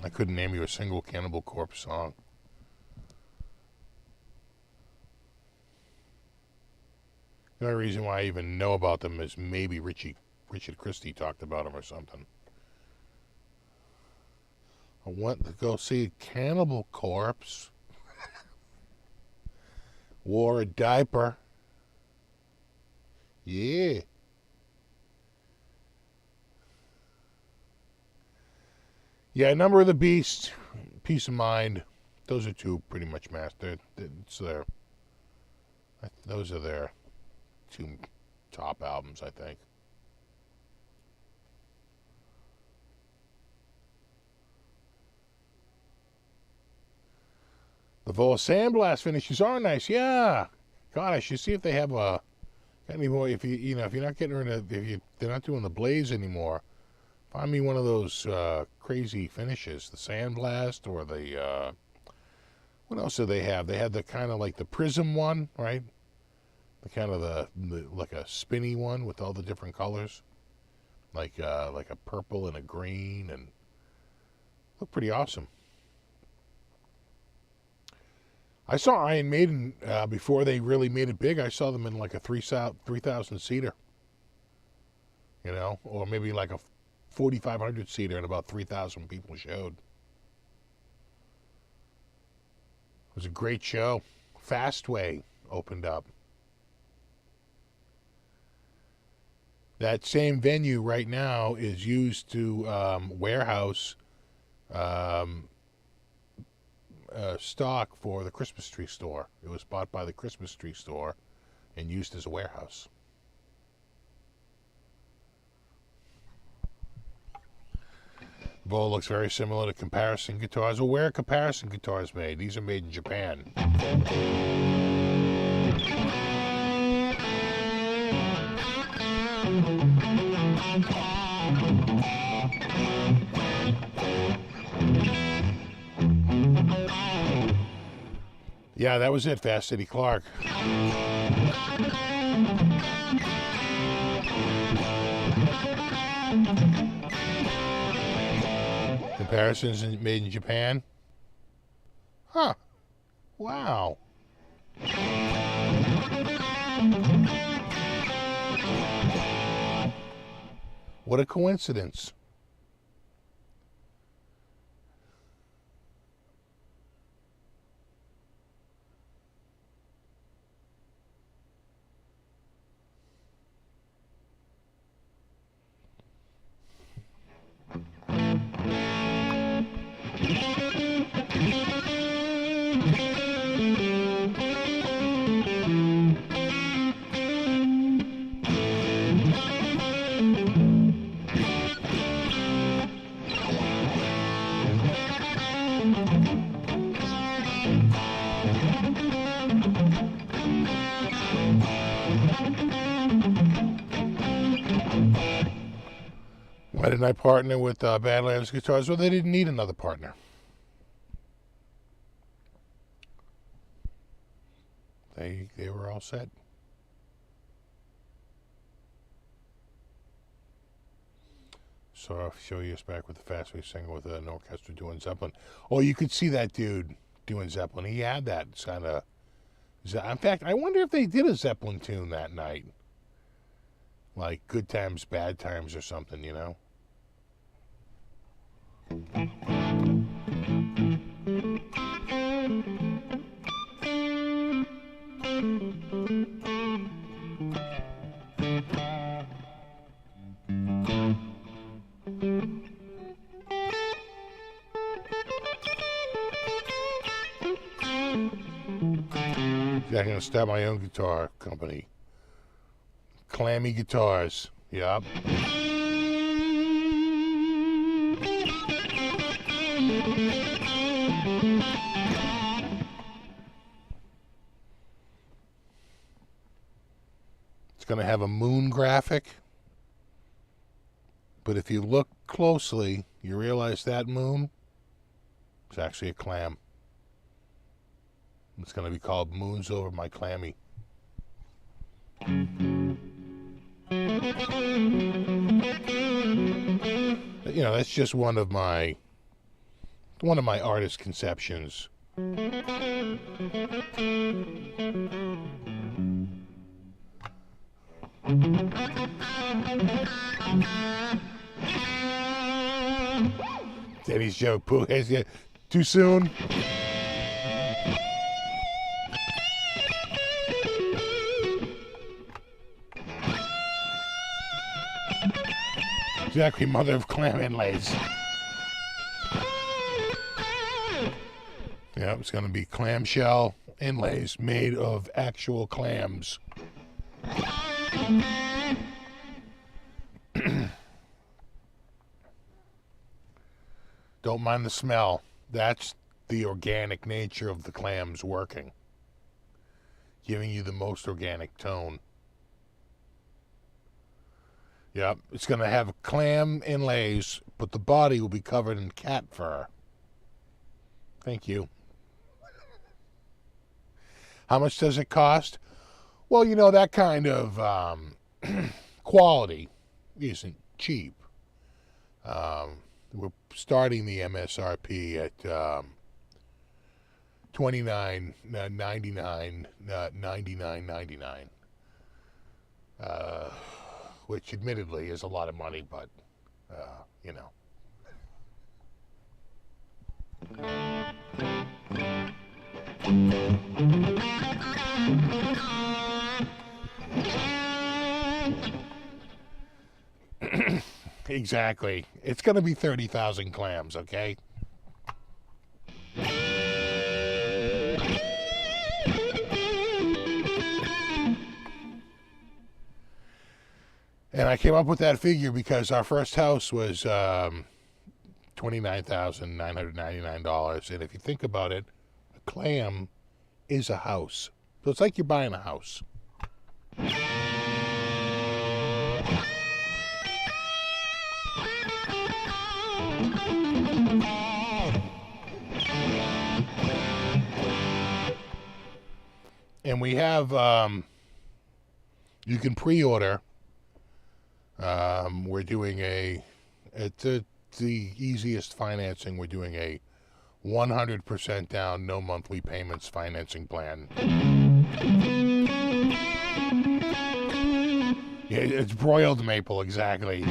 I couldn't name you a single Cannibal Corpse song. The only reason why I even know about them is maybe Richard Christie talked about them or something. I went to go see Cannibal Corpse. Wore a diaper. Yeah. Yeah, Number of the Beast, Peace of Mind. Those are two pretty much mastered. Those are their two top albums, I think. The Vol Sandblast finishes are nice, yeah. God, I should see if they have got any more. If you're not getting rid of, they're not doing the Blaze anymore, find me one of those crazy finishes, the Sandblast or the what else do they have? They had the kind of like the Prism one, right? The kind of the like a spinny one with all the different colors, like a purple and a green, and look pretty awesome. I saw Iron Maiden before they really made it big. I saw them in like a 3,000 seater, or maybe like a 4,500 seater, and about 3,000 people showed. It was a great show. Fastway opened up. That same venue right now is used to warehouse stock for the Christmas tree store. It was bought by the Christmas tree store and used as a warehouse. Bowl looks very similar to comparison guitars. Well, where are comparison guitars made? These are made in Japan. Yeah, that was it, Fast Eddie Clark. Comparisons made in Japan? Huh. Wow. What a coincidence. Why didn't I partner with Badlands Guitars? Well, they didn't need another partner. They were all set. So I'll show you us back with the Fastway single with an orchestra doing Zeppelin. Oh, you could see that dude doing Zeppelin. He had that kind of... In fact, I wonder if they did a Zeppelin tune that night. Like Good Times, Bad Times or something, you know? I'm going to start my own guitar company. Clammy Guitars. Yup. It's going to have a moon graphic. But if you look closely, you realize that moon is actually a clam. It's going to be called Moons Over My Clammy. You know, that's just one of my artist conceptions. Denny's joke. Too soon? Exactly, mother of clam inlays. Yeah, it's going to be clamshell inlays made of actual clams. Don't mind the smell. That's the organic nature of the clams working. Giving you the most organic tone. Yep, it's going to have clam inlays, but the body will be covered in cat fur. Thank you. How much does it cost? Well, you know, that kind of quality isn't cheap. We're starting the MSRP at $29.99, which admittedly is a lot of money, but you know. Exactly. It's going to be 30,000 clams, okay? And I came up with that figure because our first house was $29,999. And if you think about it, a clam is a house. So it's like you're buying a house. And we have, you can pre-order. We're doing at the easiest financing, we're doing a 100% down, no monthly payments financing plan. Yeah, it's broiled maple, exactly.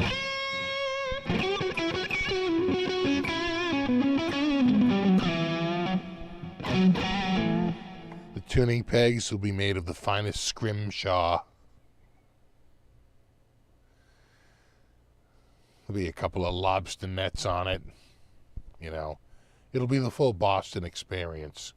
The tuning pegs will be made of the finest scrimshaw. There'll be a couple of lobster nets on it. You know, it'll be the full Boston experience.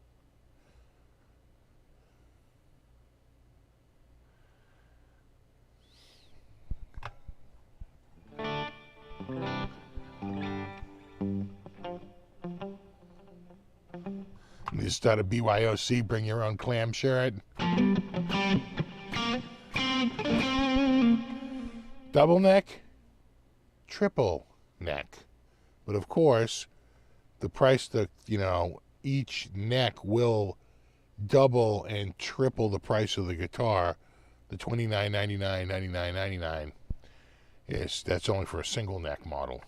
You start a BYOC, bring your own clam shirt. Double neck, triple neck. But of course, the price that, you know, each neck will double and triple the price of the guitar. The $29.99, $99.99 that's only for a single neck model.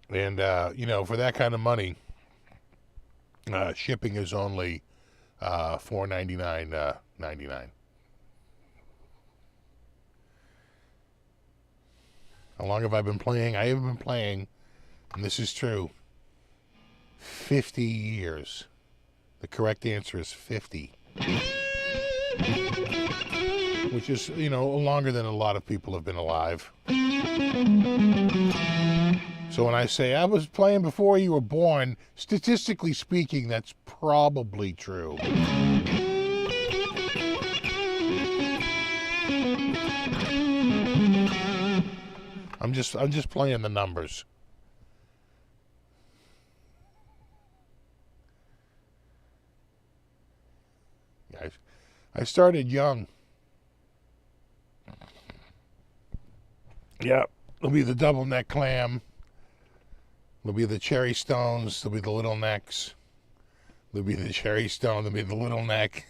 And, you know, for that kind of money, shipping is only $4.99.99. How long have I been playing? I have been playing, and this is true, 50 years. The correct answer is 50. which is, longer than a lot of people have been alive. So when I say I was playing before you were born, statistically speaking, that's probably true. I'm just playing the numbers. I started young. Yeah, there'll be the double neck clam. There'll be the cherry stones. There'll be the little necks. There'll be the cherry stone. There'll be the little neck.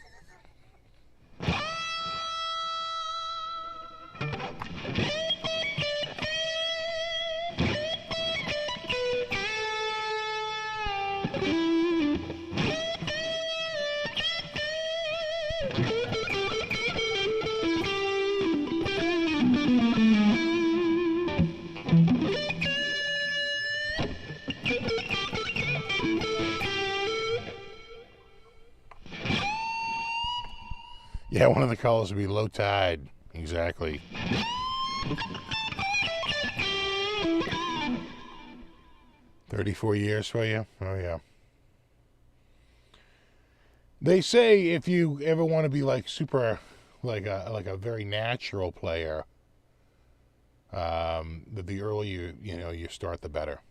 Yeah, one of the colors would be low tide. Exactly. $34 for you? Oh, yeah. They say if you ever want to be like super, like a very natural player, that the earlier you start, the better.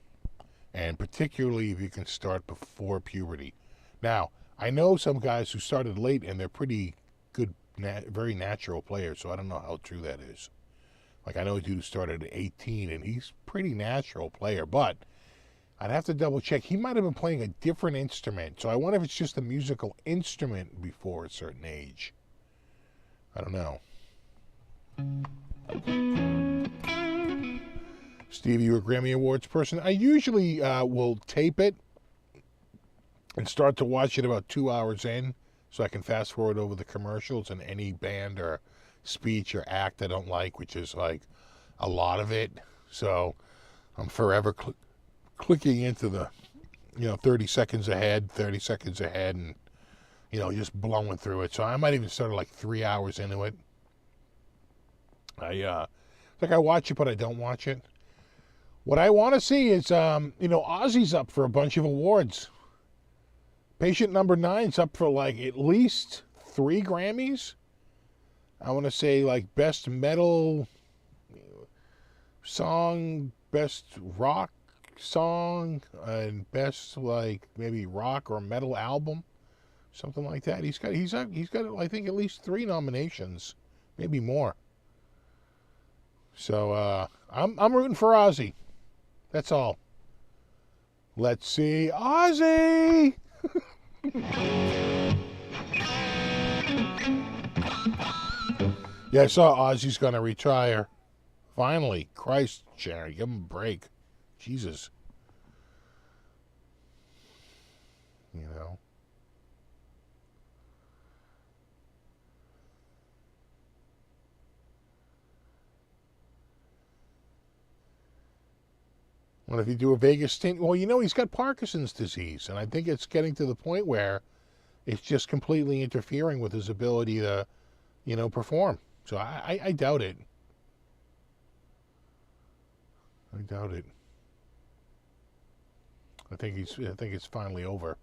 And particularly if you can start before puberty. Now, I know some guys who started late and they're pretty good, very natural players, so I don't know how true that is. Like, I know a dude who started at 18 and he's a pretty natural player, but I'd have to double check. He might have been playing a different instrument, so I wonder if it's just a musical instrument before a certain age. I don't know. Steve, you a Grammy Awards person? I usually will tape it and start to watch it about 2 hours in, so I can fast forward over the commercials and any band or speech or act I don't like, which is like a lot of it. So I'm forever clicking into the 30 seconds ahead, and just blowing through it. So I might even start like 3 hours into it. It's like I watch it but I don't watch it. What I want to see is Ozzy's up for a bunch of awards. Patient Number 9's up for like at least 3 Grammys. I want to say like best metal song, best rock song, and best like maybe rock or metal album, something like that. He's got I think at least 3 nominations, maybe more. So I'm rooting for Ozzy. That's all. Let's see Ozzy. Yeah, I saw Ozzy's gonna retire. Finally. Christ, Jerry, give him a break. Jesus. Well, if you do a Vegas stint, well, he's got Parkinson's disease, and I think it's getting to the point where it's just completely interfering with his ability to, perform. So I doubt it. I doubt it. I think it's finally over.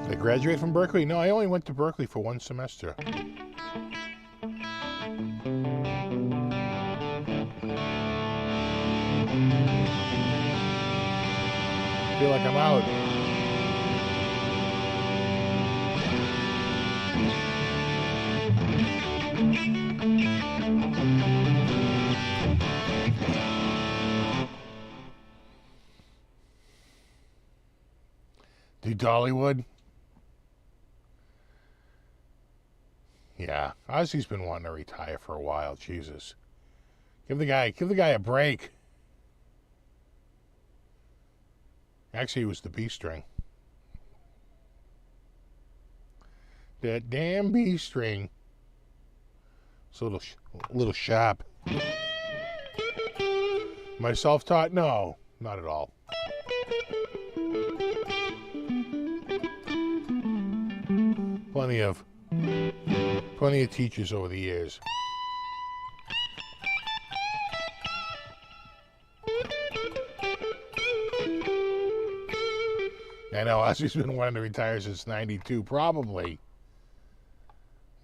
Did I graduate from Berkeley? No, I only went to Berkeley for 1 semester. I feel like I'm out. Do Dollywood? Yeah, Ozzy's been wanting to retire for a while. Jesus, give the guy a break. Actually, it was the B string. That damn B string. It's a little sharp. Am I self-taught? No, not at all. Plenty of teachers over the years. I know Ozzy's been wanting to retire since '92, probably.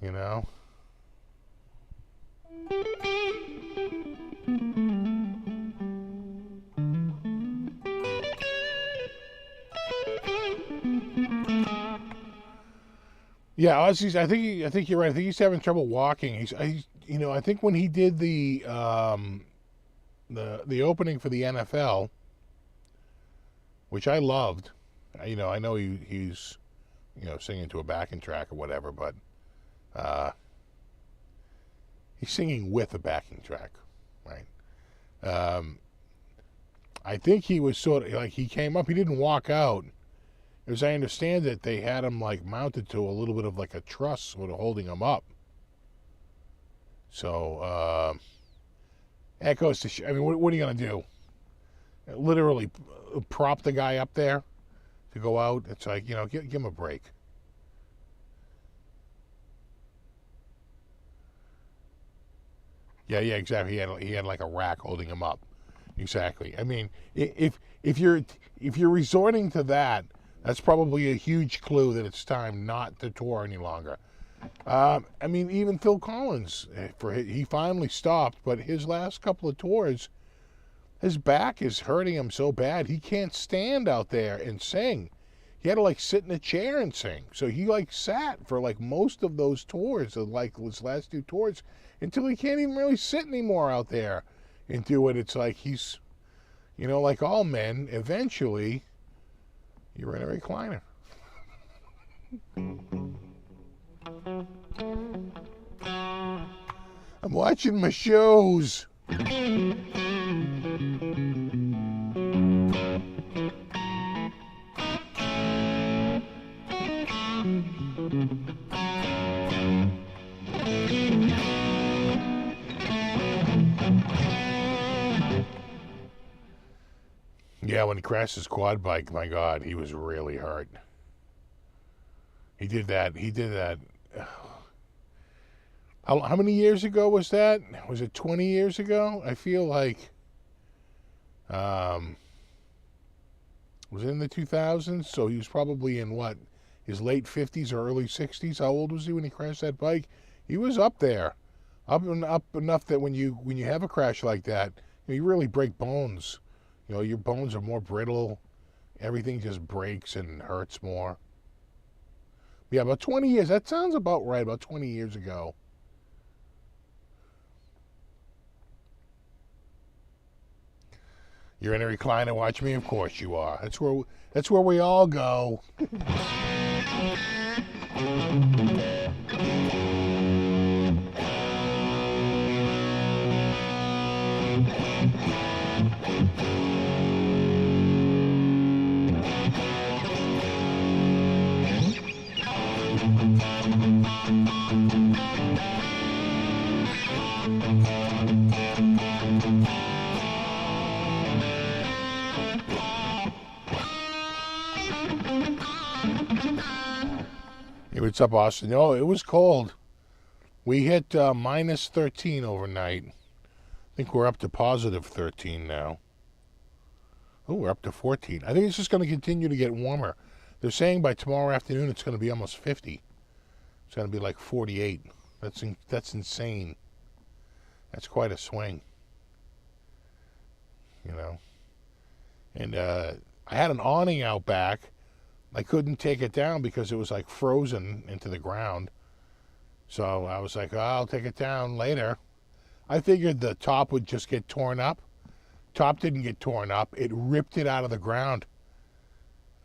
You know? Yeah, Ozzy's. I think you're right. I think he's having trouble walking. I think when he did the opening for the NFL, which I loved. I know he's singing to a backing track or whatever, but he's singing with a backing track, right? I think he was sort of like, he came up. He didn't walk out. As I understand it, they had him like mounted to a little bit of like a truss, sort of holding him up. So that goes to I mean, what are you gonna do? Literally prop the guy up there to go out? It's like, give him a break. Yeah, exactly. He had like a rack holding him up. Exactly. I mean, if you're resorting to that, that's probably a huge clue that it's time not to tour any longer. I mean, even Phil Collins, he finally stopped, but his last couple of tours, his back is hurting him so bad he can't stand out there and sing. He had to like sit in a chair and sing. So he like sat for like most of those tours, like his last 2 tours, until he can't even really sit anymore out there and do it. It's like he's, like all men, eventually you're in a recliner. I'm watching my shows. Yeah, when he crashed his quad bike, my God, he was really hurt. He did that. How many years ago was that? Was it 20 years ago? I feel like, was it in the 2000s? So he was probably in his late 50s or early 60s. How old was he when he crashed that bike? He was up there, up enough that when you have a crash like that, you really break bones. Your bones are more brittle. Everything just breaks and hurts more. Yeah, about 20 years. That sounds about right. About 20 years ago. You're in a recliner. Watch me. Of course you are. That's where we all go. Hey, what's up, Austin? Oh, it was cold. We hit minus 13 overnight. I think we're up to positive 13 now. Oh, we're up to 14. I think it's just going to continue to get warmer. They're saying by tomorrow afternoon it's going to be almost 50. It's going to be like 48. That's insane. That's quite a swing. And I had an awning out back. I couldn't take it down because it was like frozen into the ground. So I was like, I'll take it down later. I figured the top would just get torn up. Top didn't get torn up. It ripped it out of the ground.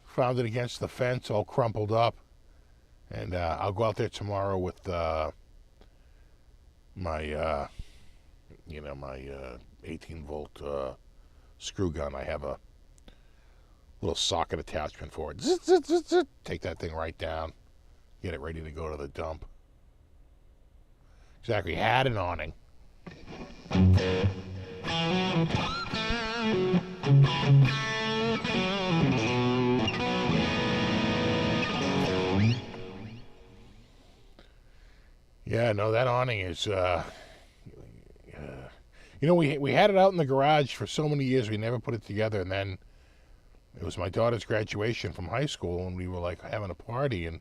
Found it against the fence, all crumpled up. And I'll go out there tomorrow with my 18-volt screw gun. I have a little socket attachment for it. Take that thing right down. get it ready to go to the dump. Exactly, had an awning. Yeah, no, that awning is, you know, we had it out in the garage for so many years, we never put it together, and then it was my daughter's graduation from high school, and we were, like, having a party, and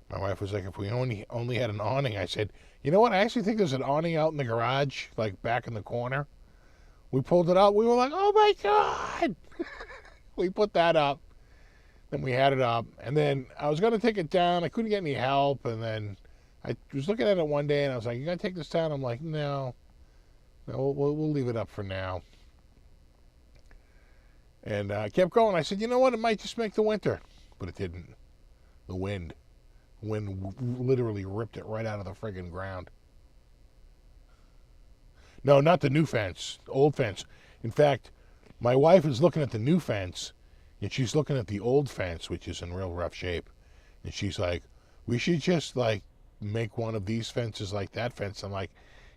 my wife was like, if we only had an awning, I said, you know what, I actually think there's an awning out in the garage, like, back in the corner. We pulled it out, we were like, oh my God! We put that up, then we had it up, and then I was going to take it down, I couldn't get any help, and then I was looking at it one day, and I was like, you going to take this down? I'm like, no, we'll leave it up for now. And I kept going. I said, you know what, it might just make the winter. But it didn't. The wind literally ripped it right out of the friggin' ground. No, not the new fence, the old fence. In fact, my wife is looking at the new fence, and she's looking at the old fence, which is in real rough shape. And she's like, we should just, like, make one of these fences like that fence. I'm like,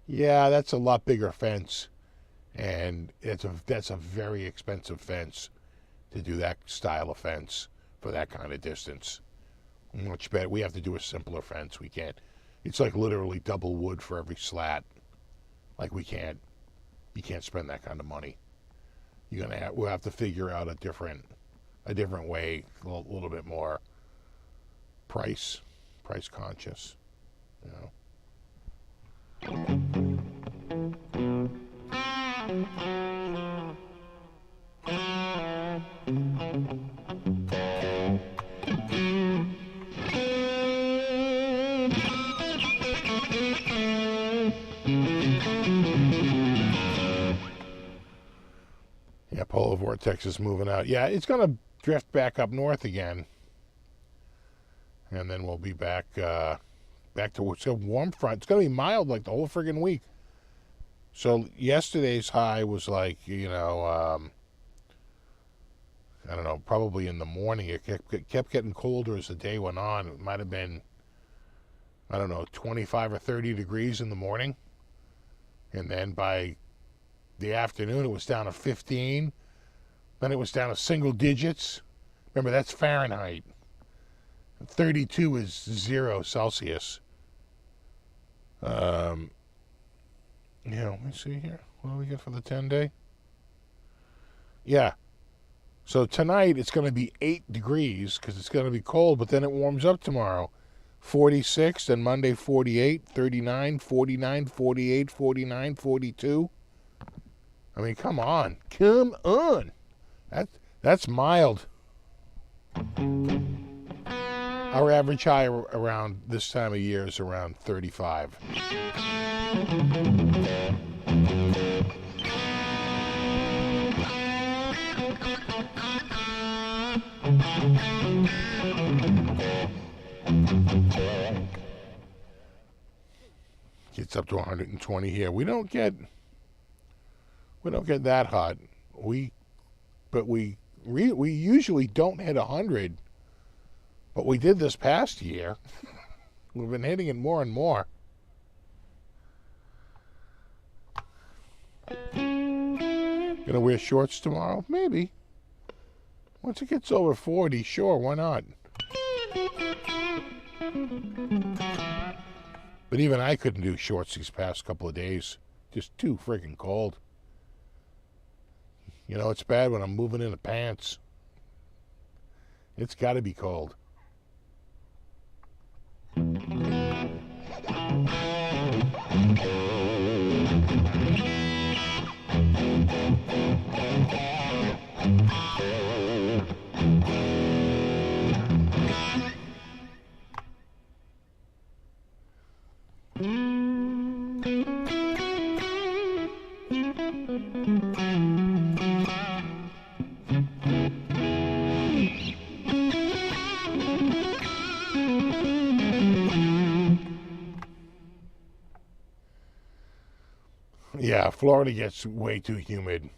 yeah, that's a lot bigger fence, and that's a very expensive fence to do that style of fence for that kind of distance. Much better. We have to do a simpler fence. We can't. It's like literally double wood for every slat. Like you can't spend that kind of money. We'll have to figure out a different way, a little bit more price conscious. You know. Yeah, polar vortex is moving out. Yeah, it's going to drift back up north again. And then we'll be back to it's a warm front. It's going to be mild like the whole friggin' week. So yesterday's high was like, I don't know, probably in the morning. It kept getting colder as the day went on. It might have been, 25 or 30 degrees in the morning. And then by the afternoon, it was down to 15. Then it was down to single digits. Remember, that's Fahrenheit. 32 is 0 Celsius. Let me see here. What do we get for the 10-day? Yeah. So tonight it's going to be 8 degrees because it's going to be cold, but then it warms up tomorrow. 46, then Monday 48, 39, 49, 48, 49, 42. I mean, come on. Come on. That's mild. Our average high around this time of year is around 35. Gets up to 120 here. We don't get that hot. We usually don't hit 100. But we did this past year. We've been hitting it more and more. Gonna wear shorts tomorrow? Maybe. Once it gets over 40, sure, why not? But even I couldn't do shorts these past couple of days. Just too freaking cold. You know, it's bad when I'm moving into pants. It's got to be cold. Yeah, Florida gets way too humid.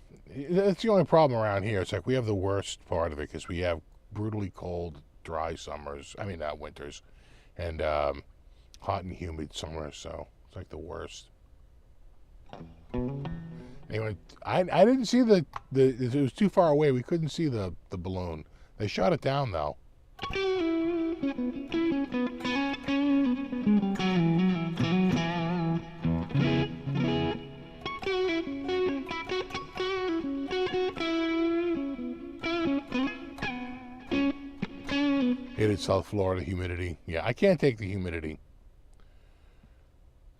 That's the only problem around here. It's like we have the worst part of it because we have brutally cold, dry summers. I mean, winters. and hot and humid summer, so it's like the worst. Anyway, I didn't see the it was too far away. We couldn't see the balloon. They shot it down though. Hated South Florida humidity. Yeah, I can't take the humidity.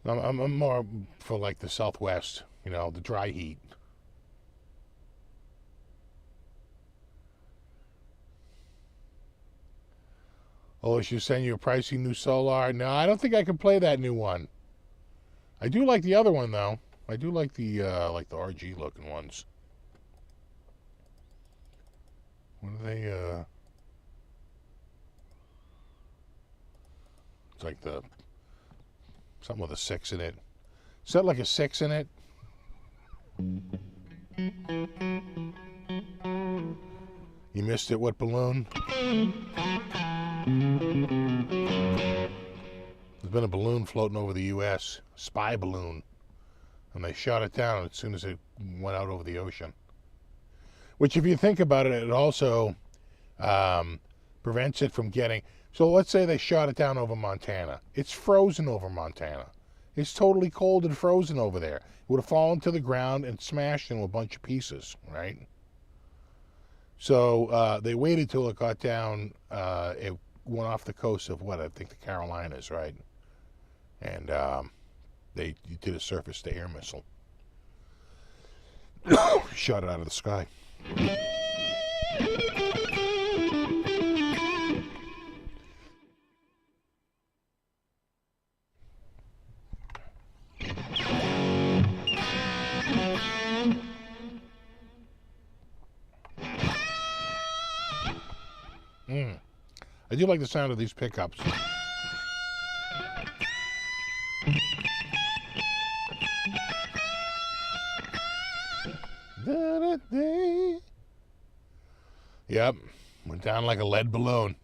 I'm more for like the Southwest, you know, the dry heat. Oh, she send you a pricey new Solar? No, I don't think I can play that new one. I do like the other one though. I do like the RG looking ones. What are they? It's like the something with a 6 in it. Is that like a 6 in it? You missed it. What balloon? There's been a balloon floating over the U.S. Spy balloon, and they shot it down as soon as it went out over the ocean. Which, if you think about it, it also prevents it from getting. So let's say they shot it down over Montana. It's frozen over Montana. It's totally cold and frozen over there. It would have fallen to the ground and smashed into a bunch of pieces, right? So they waited till it got down. It went off the coast of what? I think the Carolinas, right? And they did a surface-to-air missile. Shot it out of the sky. I do like the sound of these pickups. Yep, went down like a lead balloon.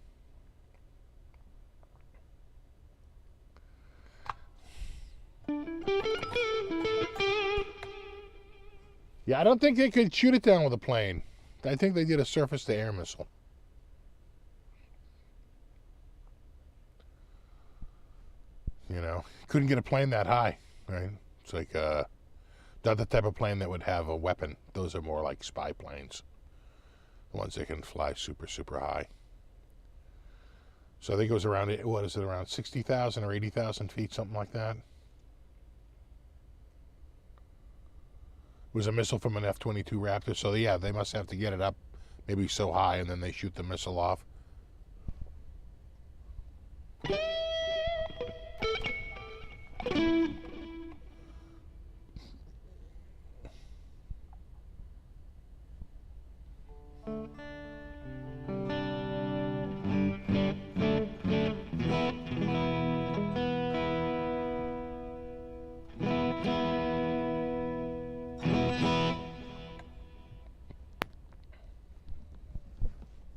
Yeah, I don't think they could shoot it down with a plane. I think they did a surface-to-air missile. You know, couldn't get a plane that high, right? It's like not the type of plane that would have a weapon. Those are more like spy planes. The ones that can fly super, super high. So I think it was around, what is it, around 60,000 or 80,000 feet, something like that. It was a missile from an F-22 Raptor. So yeah, they must have to get it up maybe so high, and then they shoot the missile off.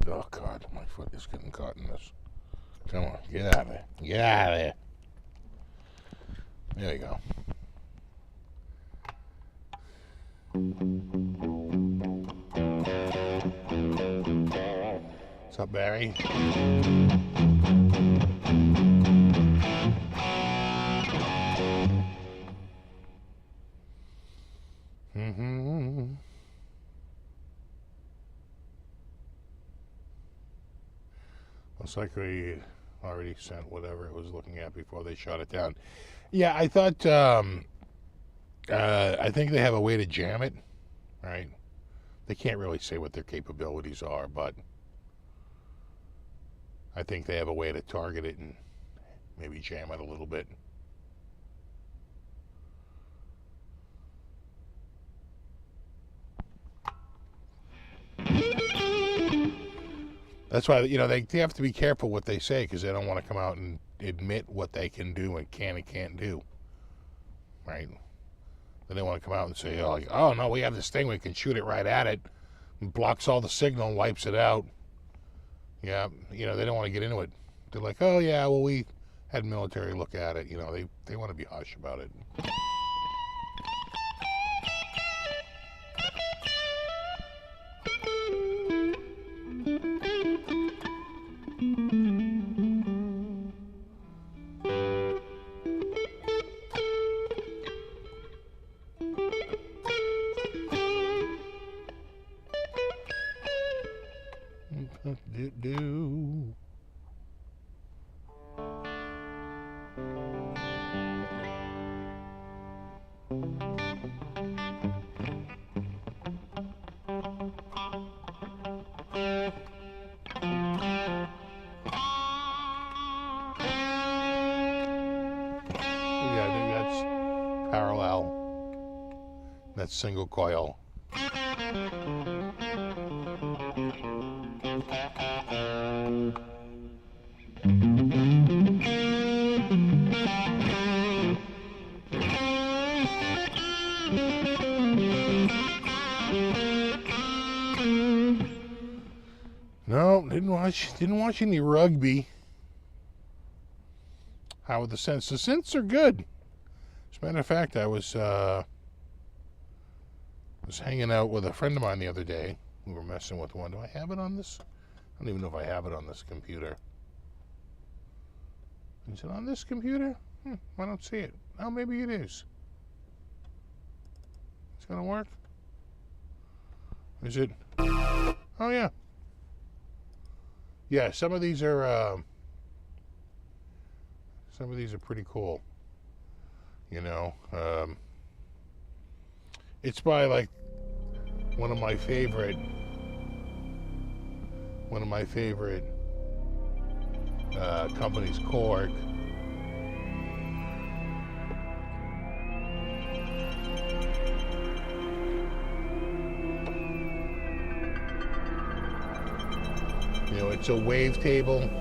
Oh God, my foot is getting caught in this. Come on, get out of there. Get out of there. There you go. What's up, Barry? Looks like we already sent whatever it was looking at before they shot it down. Yeah, I thought, I think they have a way to jam it, right? They can't really say what their capabilities are, but I think they have a way to target it and maybe jam it a little bit. That's why, you know, they have to be careful what they say, because they don't want to come out and admit what they can do and can't do, right? They don't want to come out and say, oh no, we have this thing, we can shoot it right at it, and blocks all the signal and wipes it out. Yeah, you know, they don't want to get into it. They're like, oh yeah, well, we had military look at it. You know, they want to be hush about it. Do. Yeah, I think that's parallel. That's single coil. No, didn't watch any rugby. How are the synths? The synths are good. As a matter of fact, I was hanging out with a friend of mine the other day. We were messing with one. Do I have it on this? I don't even know if I have it on this computer. Is it on this computer? I don't see it. Oh, maybe it is. It's gonna work? Is it? Oh, yeah. Yeah, some of these are pretty cool. You know, it's by like one of my favorite companies, Korg. You know, it's a wavetable.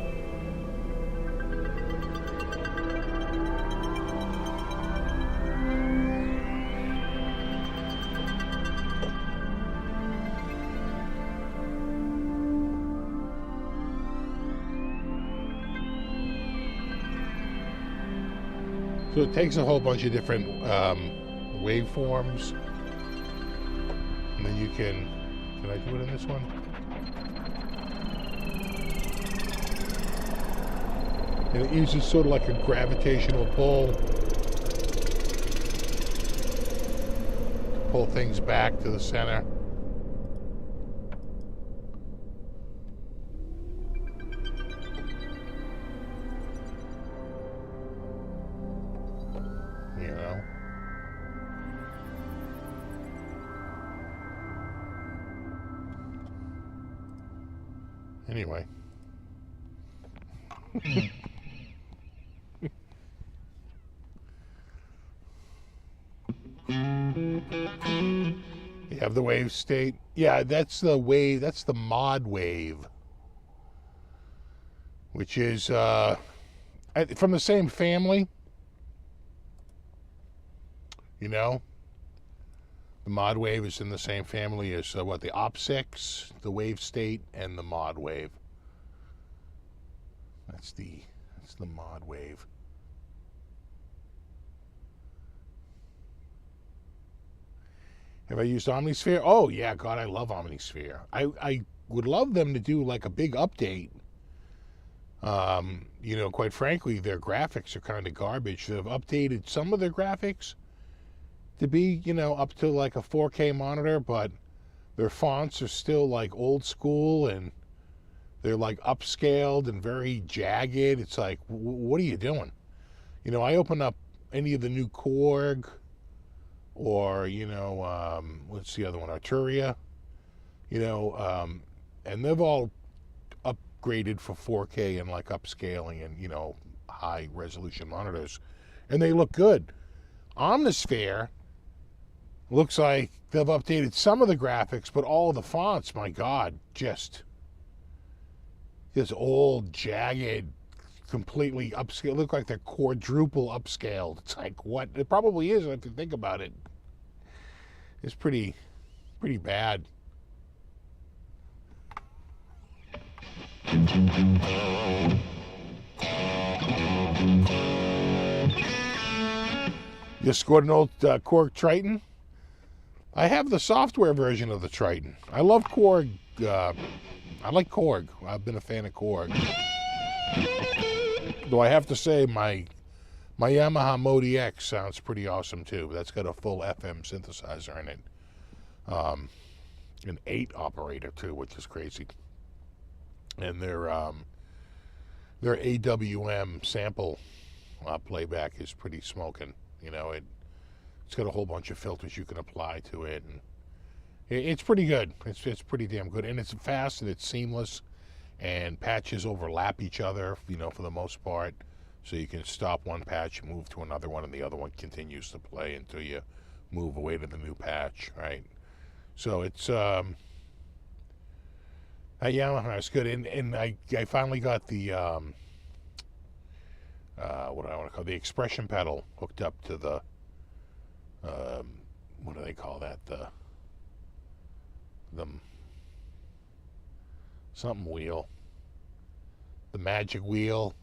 So it takes a whole bunch of different waveforms, and then you can I do it in this one? And it uses sort of like a gravitational pull to pull things back to the center. You know? Anyway. You have the wave state. Yeah, that's the wave, that's the mod wave, which is from the same family. You know, the mod wave is in the same family as what, the OP6, the wave state, and the mod wave. That's the mod wave. Have I used Omnisphere? Oh yeah, God, I love Omnisphere. I would love them to do like a big update. You know, quite frankly, their graphics are kind of garbage. They've updated some of their graphics to be, you know, up to like a 4K monitor, but their fonts are still like old school and they're like upscaled and very jagged. It's like, what are you doing? You know, I open up any of the new Korg or, you know, what's the other one? Arturia, you know, and they've all upgraded for 4K and like upscaling and, you know, high resolution monitors, and they look good. Omnisphere looks like they've updated some of the graphics, but all the fonts, my God, just old, jagged, completely upscaled. Look like they're quadruple upscaled. It's like, what? It probably is if you think about it. It's pretty bad. You scored an old Korg Triton? I have the software version of the Triton. I love Korg. I like Korg. I've been a fan of Korg. Though I have to say, my Yamaha Modi X sounds pretty awesome too. That's got a full FM synthesizer in it. An 8 operator too, which is crazy. And their AWM sample playback is pretty smoking. You know, it's got a whole bunch of filters you can apply to it, and it's pretty good. It's pretty damn good, and it's fast and it's seamless, and patches overlap each other, you know, for the most part. So you can stop one patch, move to another one, and the other one continues to play until you move away to the new patch, right? So it's Yamaha is good, and I finally got the what do I want to call the expression pedal hooked up to the what do they call that, the something wheel, the magic wheel,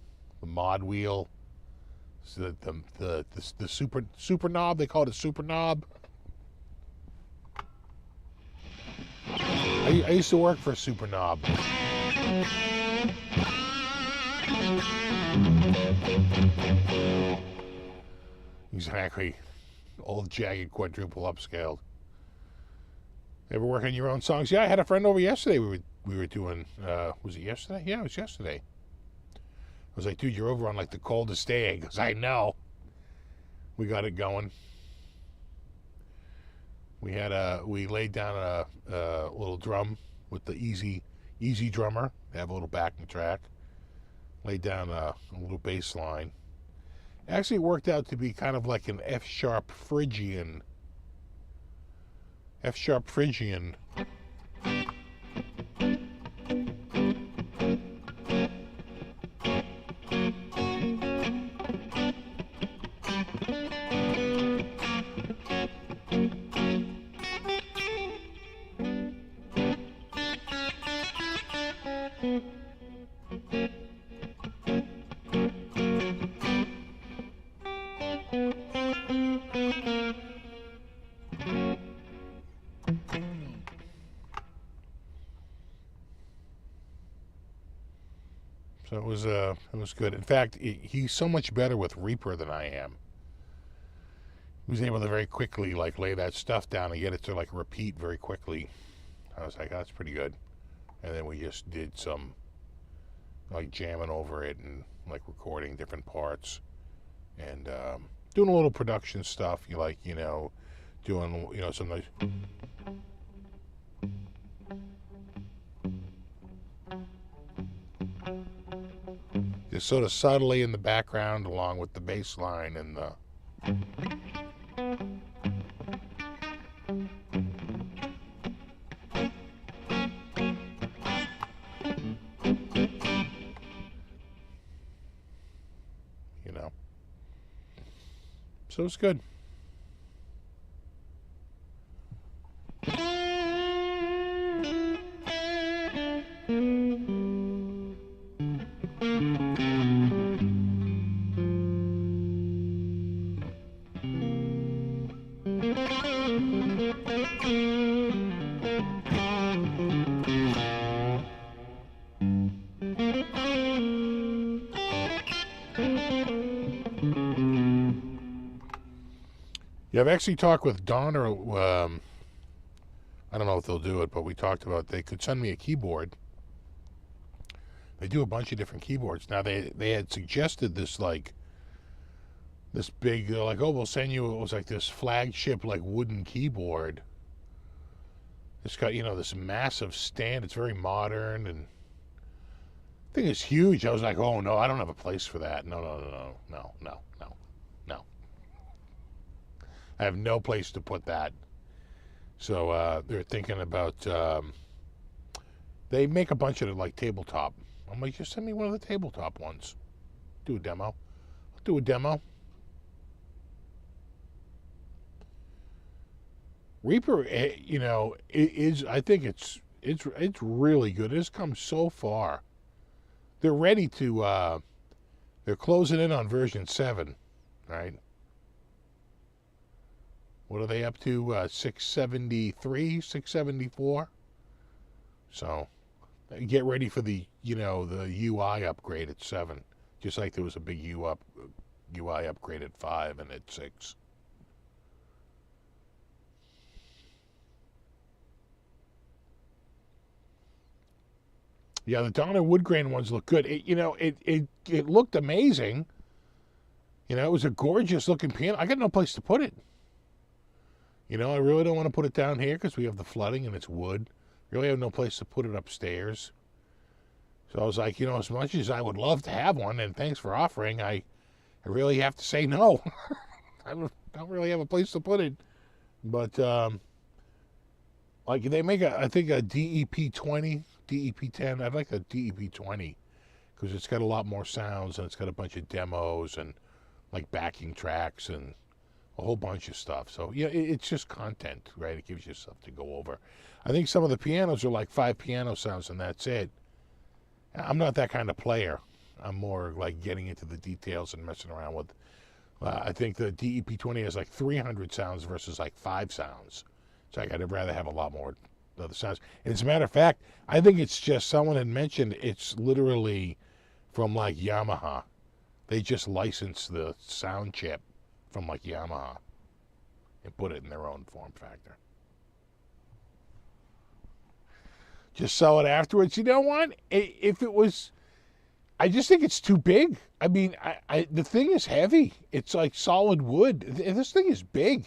the mod wheel, so the super knob, they call it a super knob. I used to work for a super knob. Exactly. Old jagged quadruple upscaled. Ever work on your own songs? Yeah, I had a friend over yesterday. We were doing. Was it yesterday? Yeah, it was yesterday. I was like, dude, you're over on like the coldest day. He goes, I know. We got it going. We laid down a little drum with the easy drummer. They have a little backing track. Laid down a little bass line. Actually worked out to be kind of like an F-sharp Phrygian. F-sharp Phrygian. So it was good. In fact, he's so much better with Reaper than I am. He was able to very quickly like lay that stuff down and get it to like repeat very quickly. I was like, oh, that's pretty good. And then we just did some like jamming over it and like recording different parts and doing a little production stuff. You like, you know, doing, you know, some nice. Just sort of subtly in the background along with the bass line and the you know. So it's good. Yeah, I've actually talked with Donner. I don't know if they'll do it, but we talked about they could send me a keyboard. They do a bunch of different keyboards. Now, they had suggested this, like, this big, they're like, oh, we'll send you, it was like this flagship, like, wooden keyboard. It's got, you know, this massive stand. It's very modern, and the thing is huge. I was like, oh, no, I don't have a place for that. No. I have no place to put that. So they're thinking about, they make a bunch of like tabletop. I'm like, just send me one of the tabletop ones. Do a demo. I'll do a demo. Reaper, you know, I think it's really good. It has come so far. They're ready to, they're closing in on version 7, right? What are they up to? 673, 674. So get ready for the UI upgrade at 7. Just like there was a big UI upgrade at 5 and at 6. Yeah, the Donner wood grain ones look good. It looked amazing. It was a gorgeous looking piano. I got no place to put it. I really don't want to put it down here because we have the flooding and it's wood. Really have no place to put it upstairs. So I was like, as much as I would love to have one, and thanks for offering, I really have to say no. I don't really have a place to put it. But, like, they make, I think, a DEP-20, DEP-10. I'd like a DEP-20 because it's got a lot more sounds, and it's got a bunch of demos and, like, backing tracks and a whole bunch of stuff. So, it's just content, right? It gives you stuff to go over. I think some of the pianos are like 5 piano sounds, and that's it. I'm not that kind of player. I'm more like getting into the details and messing around with. I think the DEP-20 has like 300 sounds versus like 5 sounds. So I'd rather have a lot more other sounds. And as a matter of fact, I think it's just someone had mentioned it's literally from like Yamaha. They just licensed the sound chip from like Yamaha and put it in their own form factor. Just sell it afterwards. You know what? If it was, I just think it's too big. I mean, the thing is heavy. It's like solid wood. This thing is big.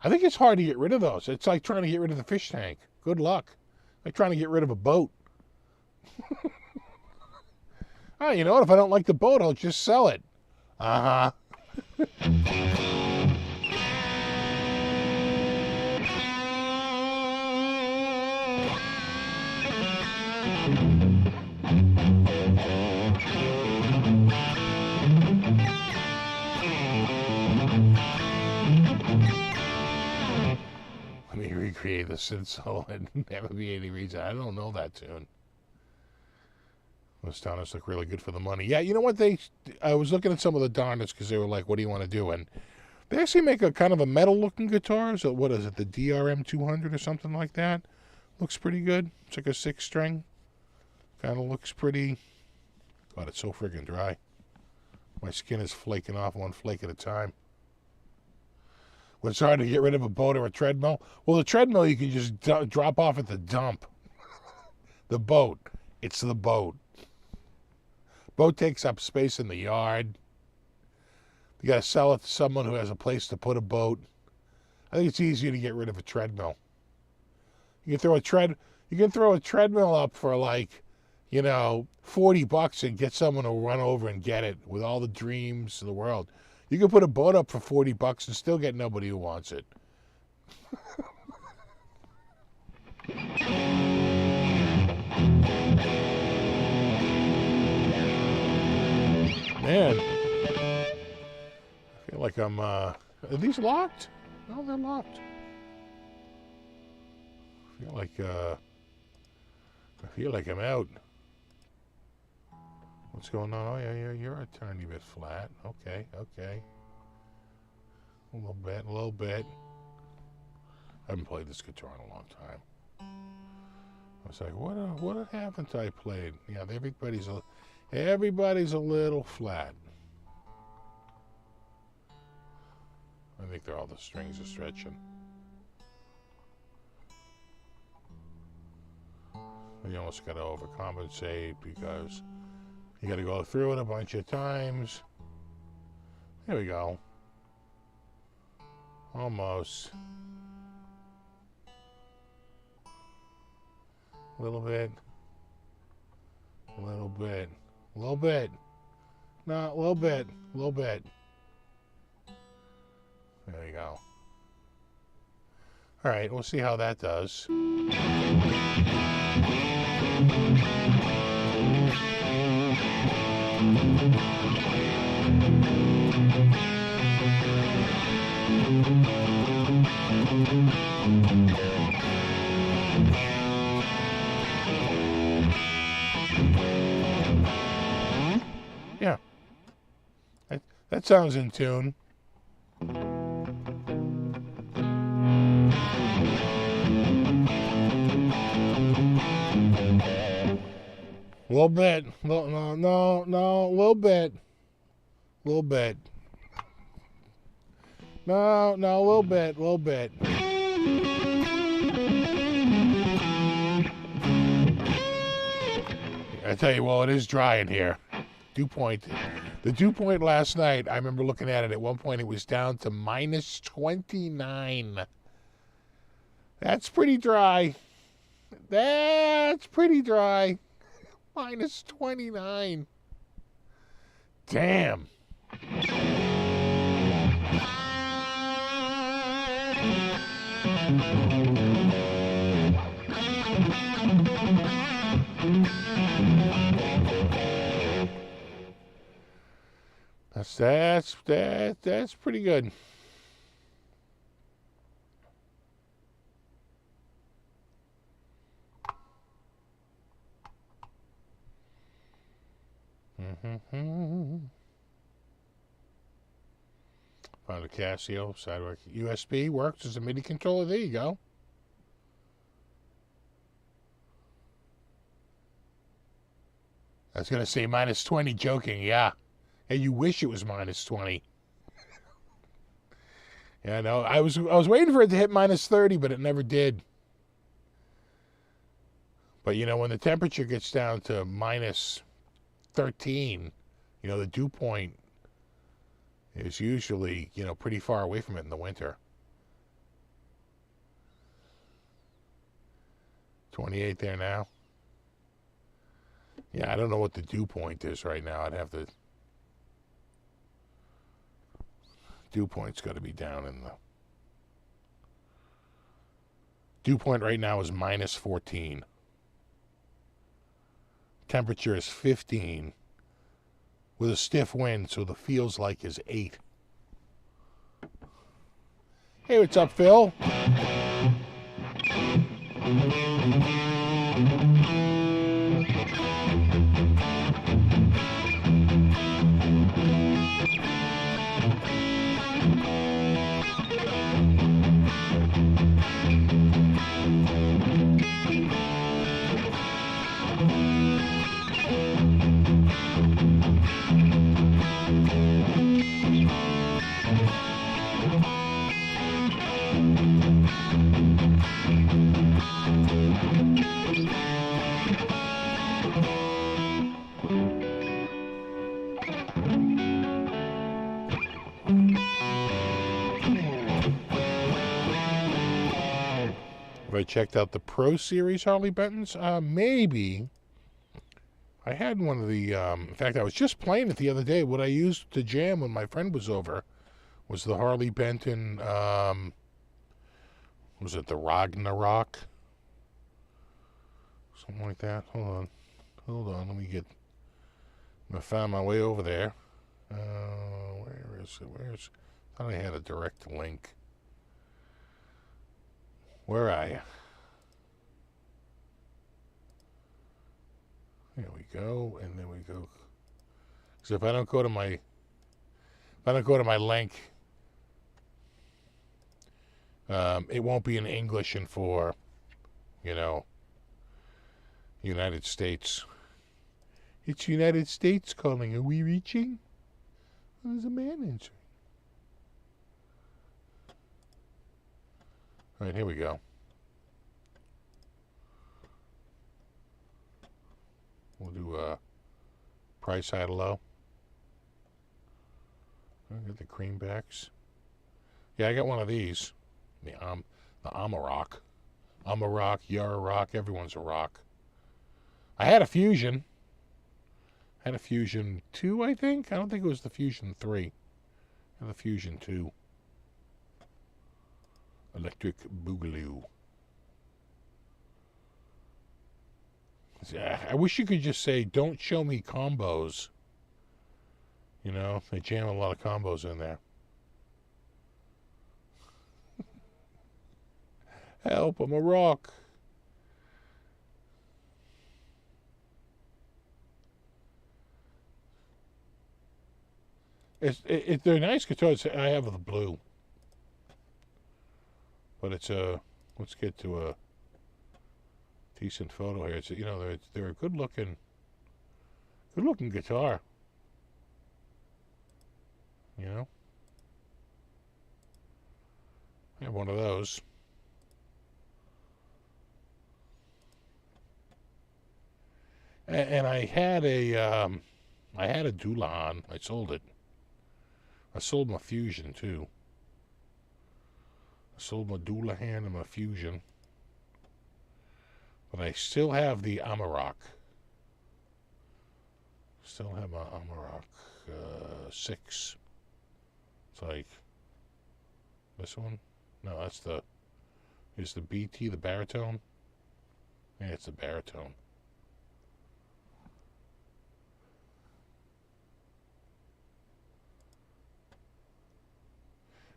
I think it's hard to get rid of those. It's like trying to get rid of the fish tank. Good luck. Like trying to get rid of a boat. Oh, you know what? If I don't like the boat, I'll just sell it. Uh-huh. Let me recreate the synth solo and never be any reason. I don't know that tune. Those Donners look really good for the money. Yeah, you know what? I was looking at some of the Donners because they were like, what do you want to do? And they actually make a kind of a metal-looking guitar. So what is it, the DRM 200 or something like that? Looks pretty good. It's like a 6-string. Kind of looks pretty. God, it's so friggin' dry. My skin is flaking off one flake at a time. When it's hard to get rid of a boat or a treadmill, well, the treadmill you can just drop off at the dump. The boat, it's the boat. Boat takes up space in the yard. You got to sell it to someone who has a place to put a boat. I think it's easier to get rid of a treadmill. You can throw a treadmill up for like, $40 and get someone to run over and get it with all the dreams of the world. You can put a boat up for $40 and still get nobody who wants it. Man, I feel like I'm, are these locked? No, they're locked. I feel like I'm out. What's going on? Oh, yeah, you're a tiny bit flat. Okay. A little bit. I haven't played this guitar in a long time. I was like, what happened to I played? Yeah, everybody's a little flat. I think all the strings are stretching. You almost got to overcompensate because you got to go through it a bunch of times. There we go. Almost. A little bit. No, a little bit. There you go. All right, we'll see how that does. Yeah. That sounds in tune. A little bit. No, no, no, no. A little bit. A little bit. No, no, a little bit. A little bit. I tell you, well, it is dry in here. Dew point. The dew point last night, I remember looking at it. At one point, it was down to minus 29. That's pretty dry. That's pretty dry. Minus 29. Damn. That's pretty good. Found a Casio sidewalk USB works as a MIDI controller. There you go. I was gonna say minus 20, joking, yeah. And you wish it was minus 20. Yeah, no, I was waiting for it to hit minus 30, but it never did. But you know, when the temperature gets down to minus 13, you know, the dew point is usually, you know, pretty far away from it in the winter. 28 there now. Yeah, I don't know what the dew point is right now. I'd have to... Dew point's got to be down in the... Dew point right now is minus 14. Temperature is 15. With a stiff wind, so the feels like is 8. Hey, what's up, Phil? Have I checked out the Pro Series Harley Bentons? Maybe. I had one of the, in fact, I was just playing it the other day. What I used to jam when my friend was over was the Harley Benton, was it the Ragnarok? Something like that. Hold on, let me get, I found my way over there. Where is it? I thought I had a direct link. Where are you? There we go, and then we go. Because if I don't go to my link, it won't be in English and for, you know, United States. It's United States calling. Are we reaching? Well, there's a man answering. All right, here we go. We'll do price high to low. I got the creambacks. Yeah, I got one of these. I'm a rock. I'm a rock. You're a rock. Everyone's a rock. I had a Fusion. I had a Fusion 2, I think. I don't think it was the Fusion 3. I had the Fusion 2. Electric Boogaloo. I wish you could just say, don't show me combos. You know, they jam a lot of combos in there. Help, I'm a rock. They're nice guitars. I have the blue. But it's let's get to a decent photo here. It's, you know, they're a good looking Good looking guitar. You know? I have one of those. And I had a Dulahan. I sold it. I sold my Fusion too. I sold my Dulahan and my Fusion. But I still have the Amarok. Still have my Amarok 6. It's like this one. No, that's the. Is the BT the baritone? Yeah, it's the baritone.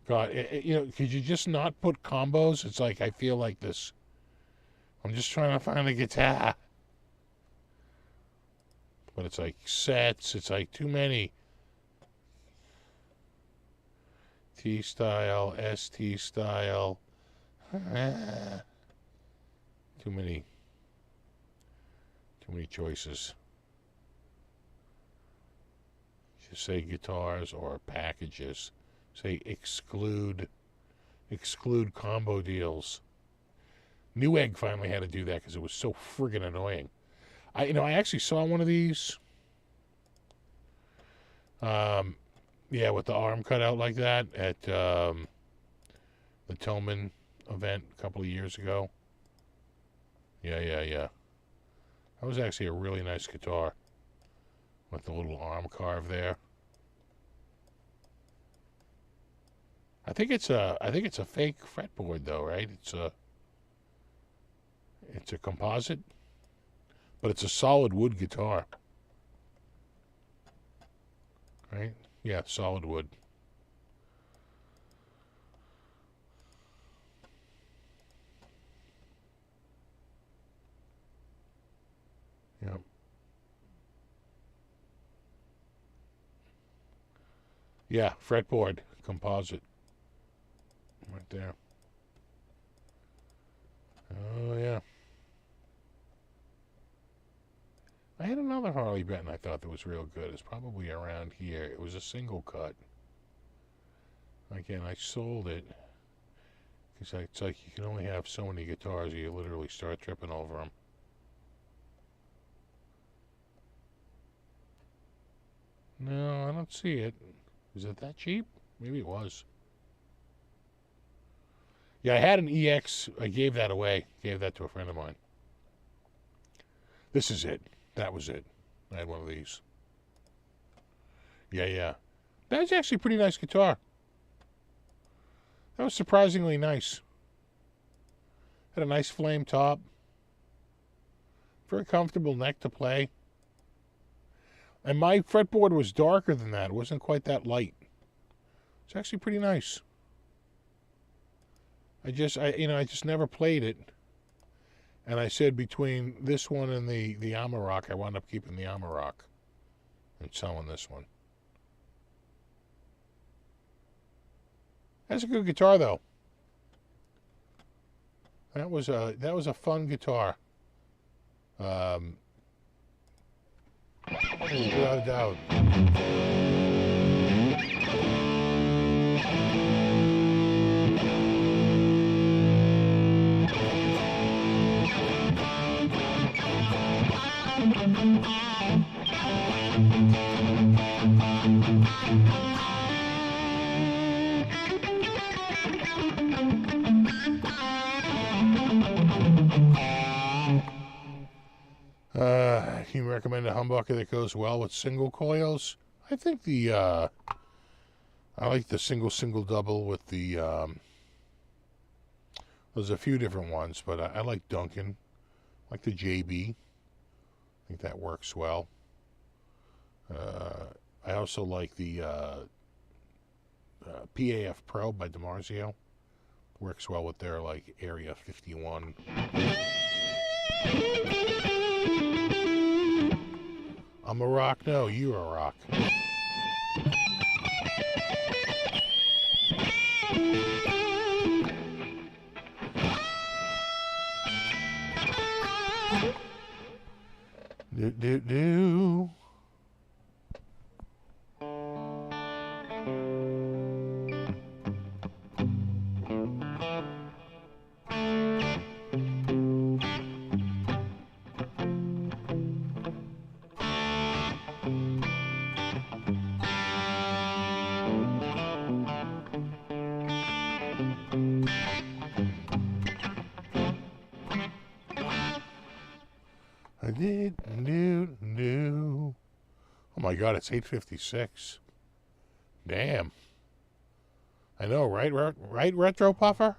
God, you know, could you just not put combos? It's like I feel like this. I'm just trying to find a guitar. But it's like sets. It's like too many. T style, ST style. Too many choices. Just say guitars or packages. Say exclude combo deals. Newegg finally had to do that because it was so friggin' annoying. I actually saw one of these. Yeah, with the arm cut out like that at the Tillman event a couple of years ago. Yeah. That was actually a really nice guitar with the little arm carve there. I think it's a fake fretboard though, right? It's a composite, but it's a solid wood guitar. Right? Yeah, solid wood. Yep. Yeah, fretboard, composite. Right there. Oh, yeah. I had another Harley Benton I thought that was real good. It's probably around here. It was a single cut. Again, I sold it. Because it's like you can only have so many guitars or you literally start tripping over them. No, I don't see it. Is it that cheap? Maybe it was. Yeah, I had an EX. I gave that away. Gave that to a friend of mine. This is it. That was it. I had one of these. Yeah. That was actually a pretty nice guitar. That was surprisingly nice. Had a nice flame top. Very comfortable neck to play. And my fretboard was darker than that. It wasn't quite that light. It's actually pretty nice. I just never played it. And I said between this one and the Amarok, I wound up keeping the Amarok and selling this one. That's a good guitar though. That was a fun guitar. Without a doubt. Can you recommend a humbucker that goes well with single coils? I think I like the single double with the there's a few different ones, but I like Duncan. I like the JB. I think that works well. I also like the PAF Pro by DiMarzio. Works well with their like Area 51. I'm a rock? No, you're a rock. Do. Oh my God, it's 8:56. Damn. I know, right? Right, Retro Puffer?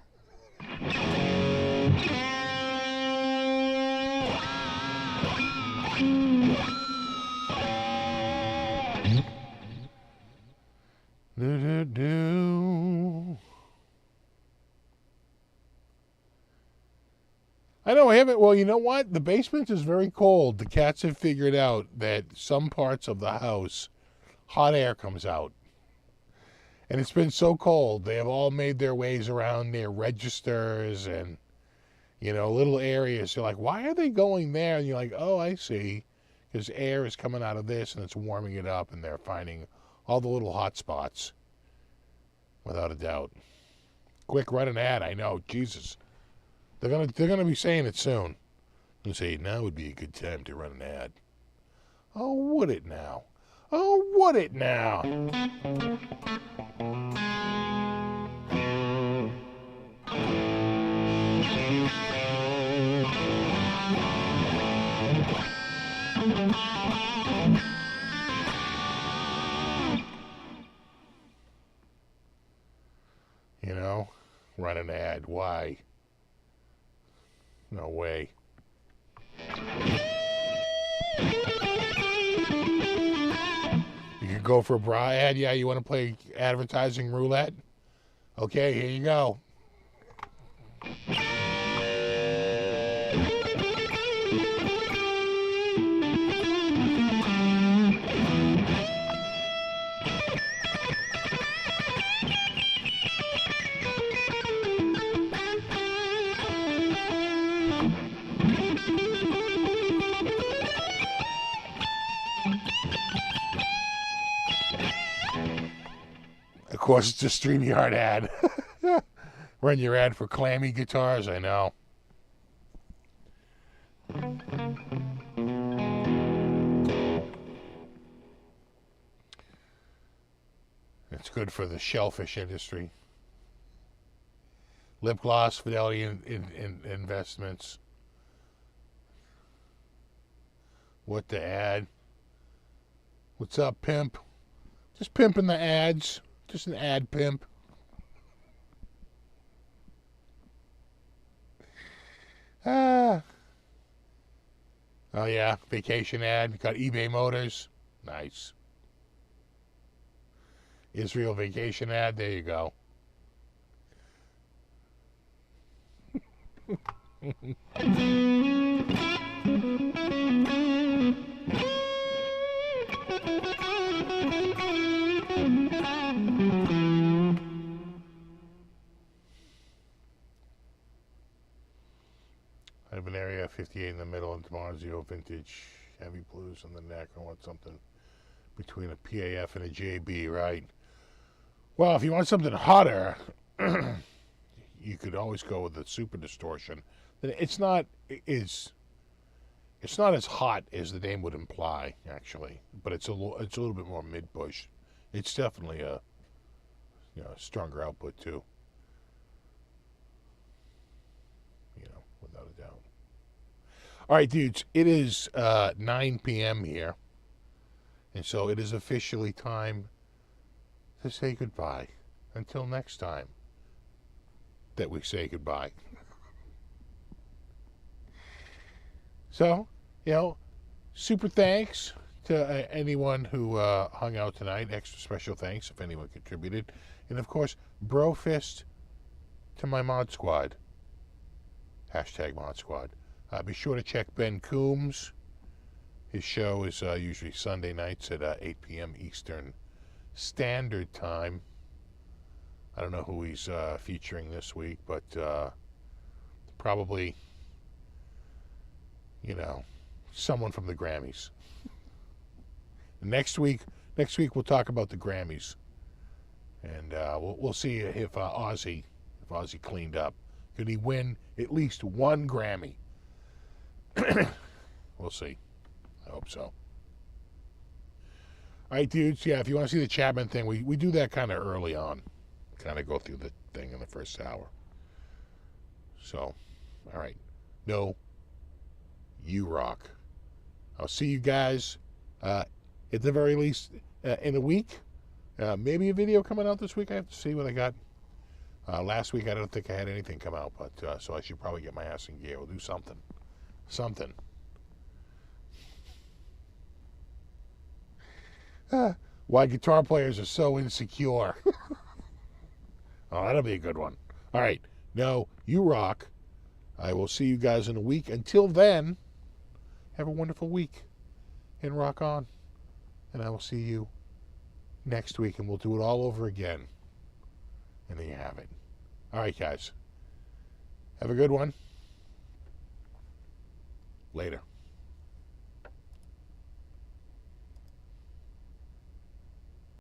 I know, I haven't. Well, you know what? The basement is very cold. The cats have figured out that some parts of the house, hot air comes out. And it's been so cold, they have all made their ways around near registers and, little areas. You're like, why are they going there? And you're like, oh, I see. Because air is coming out of this and it's warming it up, and they're finding all the little hot spots. Without a doubt. Quick, run an ad. I know. Jesus. They're gonna be saying it soon. And say, now would be a good time to run an ad. Oh, would it now? Oh, would it now? Run an ad. Why? No way. You can go for a bra ad. Yeah, you want to play advertising roulette? Okay, here you go. Of course, it's a StreamYard ad. Run your ad for clammy guitars, I know. It's good for the shellfish industry. Lip gloss, Fidelity Investments. What the ad? What's up, pimp? Just pimping the ads. Just an ad pimp. Oh yeah, vacation ad. Got eBay Motors. Nice. Israel vacation ad. There you go. I have an Area 58 in the middle and DiMarzio vintage heavy blues on the neck. I want something between a PAF and a JB, right? Well, if you want something hotter, you could always go with the Super Distortion. It's not as hot as the name would imply, actually, but it's a little bit more mid-push. It's definitely a stronger output too. Without a doubt. All right, dudes, it is 9 p.m. here, and so it is officially time to say goodbye. Until next time that we say goodbye. So, super thanks to anyone who hung out tonight. Extra special thanks if anyone contributed. And, of course, bro fist to my mod squad. Hashtag mod squad. Be sure to check Ben Coombs. His show is usually Sunday nights at 8 p.m. Eastern Standard Time. I don't know who he's featuring this week, but probably, someone from the Grammys. Next week we'll talk about the Grammys, and we'll see if Ozzy cleaned up. Could he win at least one Grammy? We'll see. I hope so. All right, dudes. Yeah, if you want to see the Chapman thing, we do that kind of early on. Kind of go through the thing in the first hour. So, all right. No, you rock. I'll see you guys at the very least in a week. Maybe a video coming out this week. I have to see what I got. Last week I don't think I had anything come out, but so I should probably get my ass in gear. We'll do something. Something. Why guitar players are so insecure. Oh, that'll be a good one. All right. No, you rock. I will see you guys in a week. Until then, have a wonderful week and rock on. And I will see you next week, and we'll do it all over again. And there you have it. All right, guys. Have a good one. Later.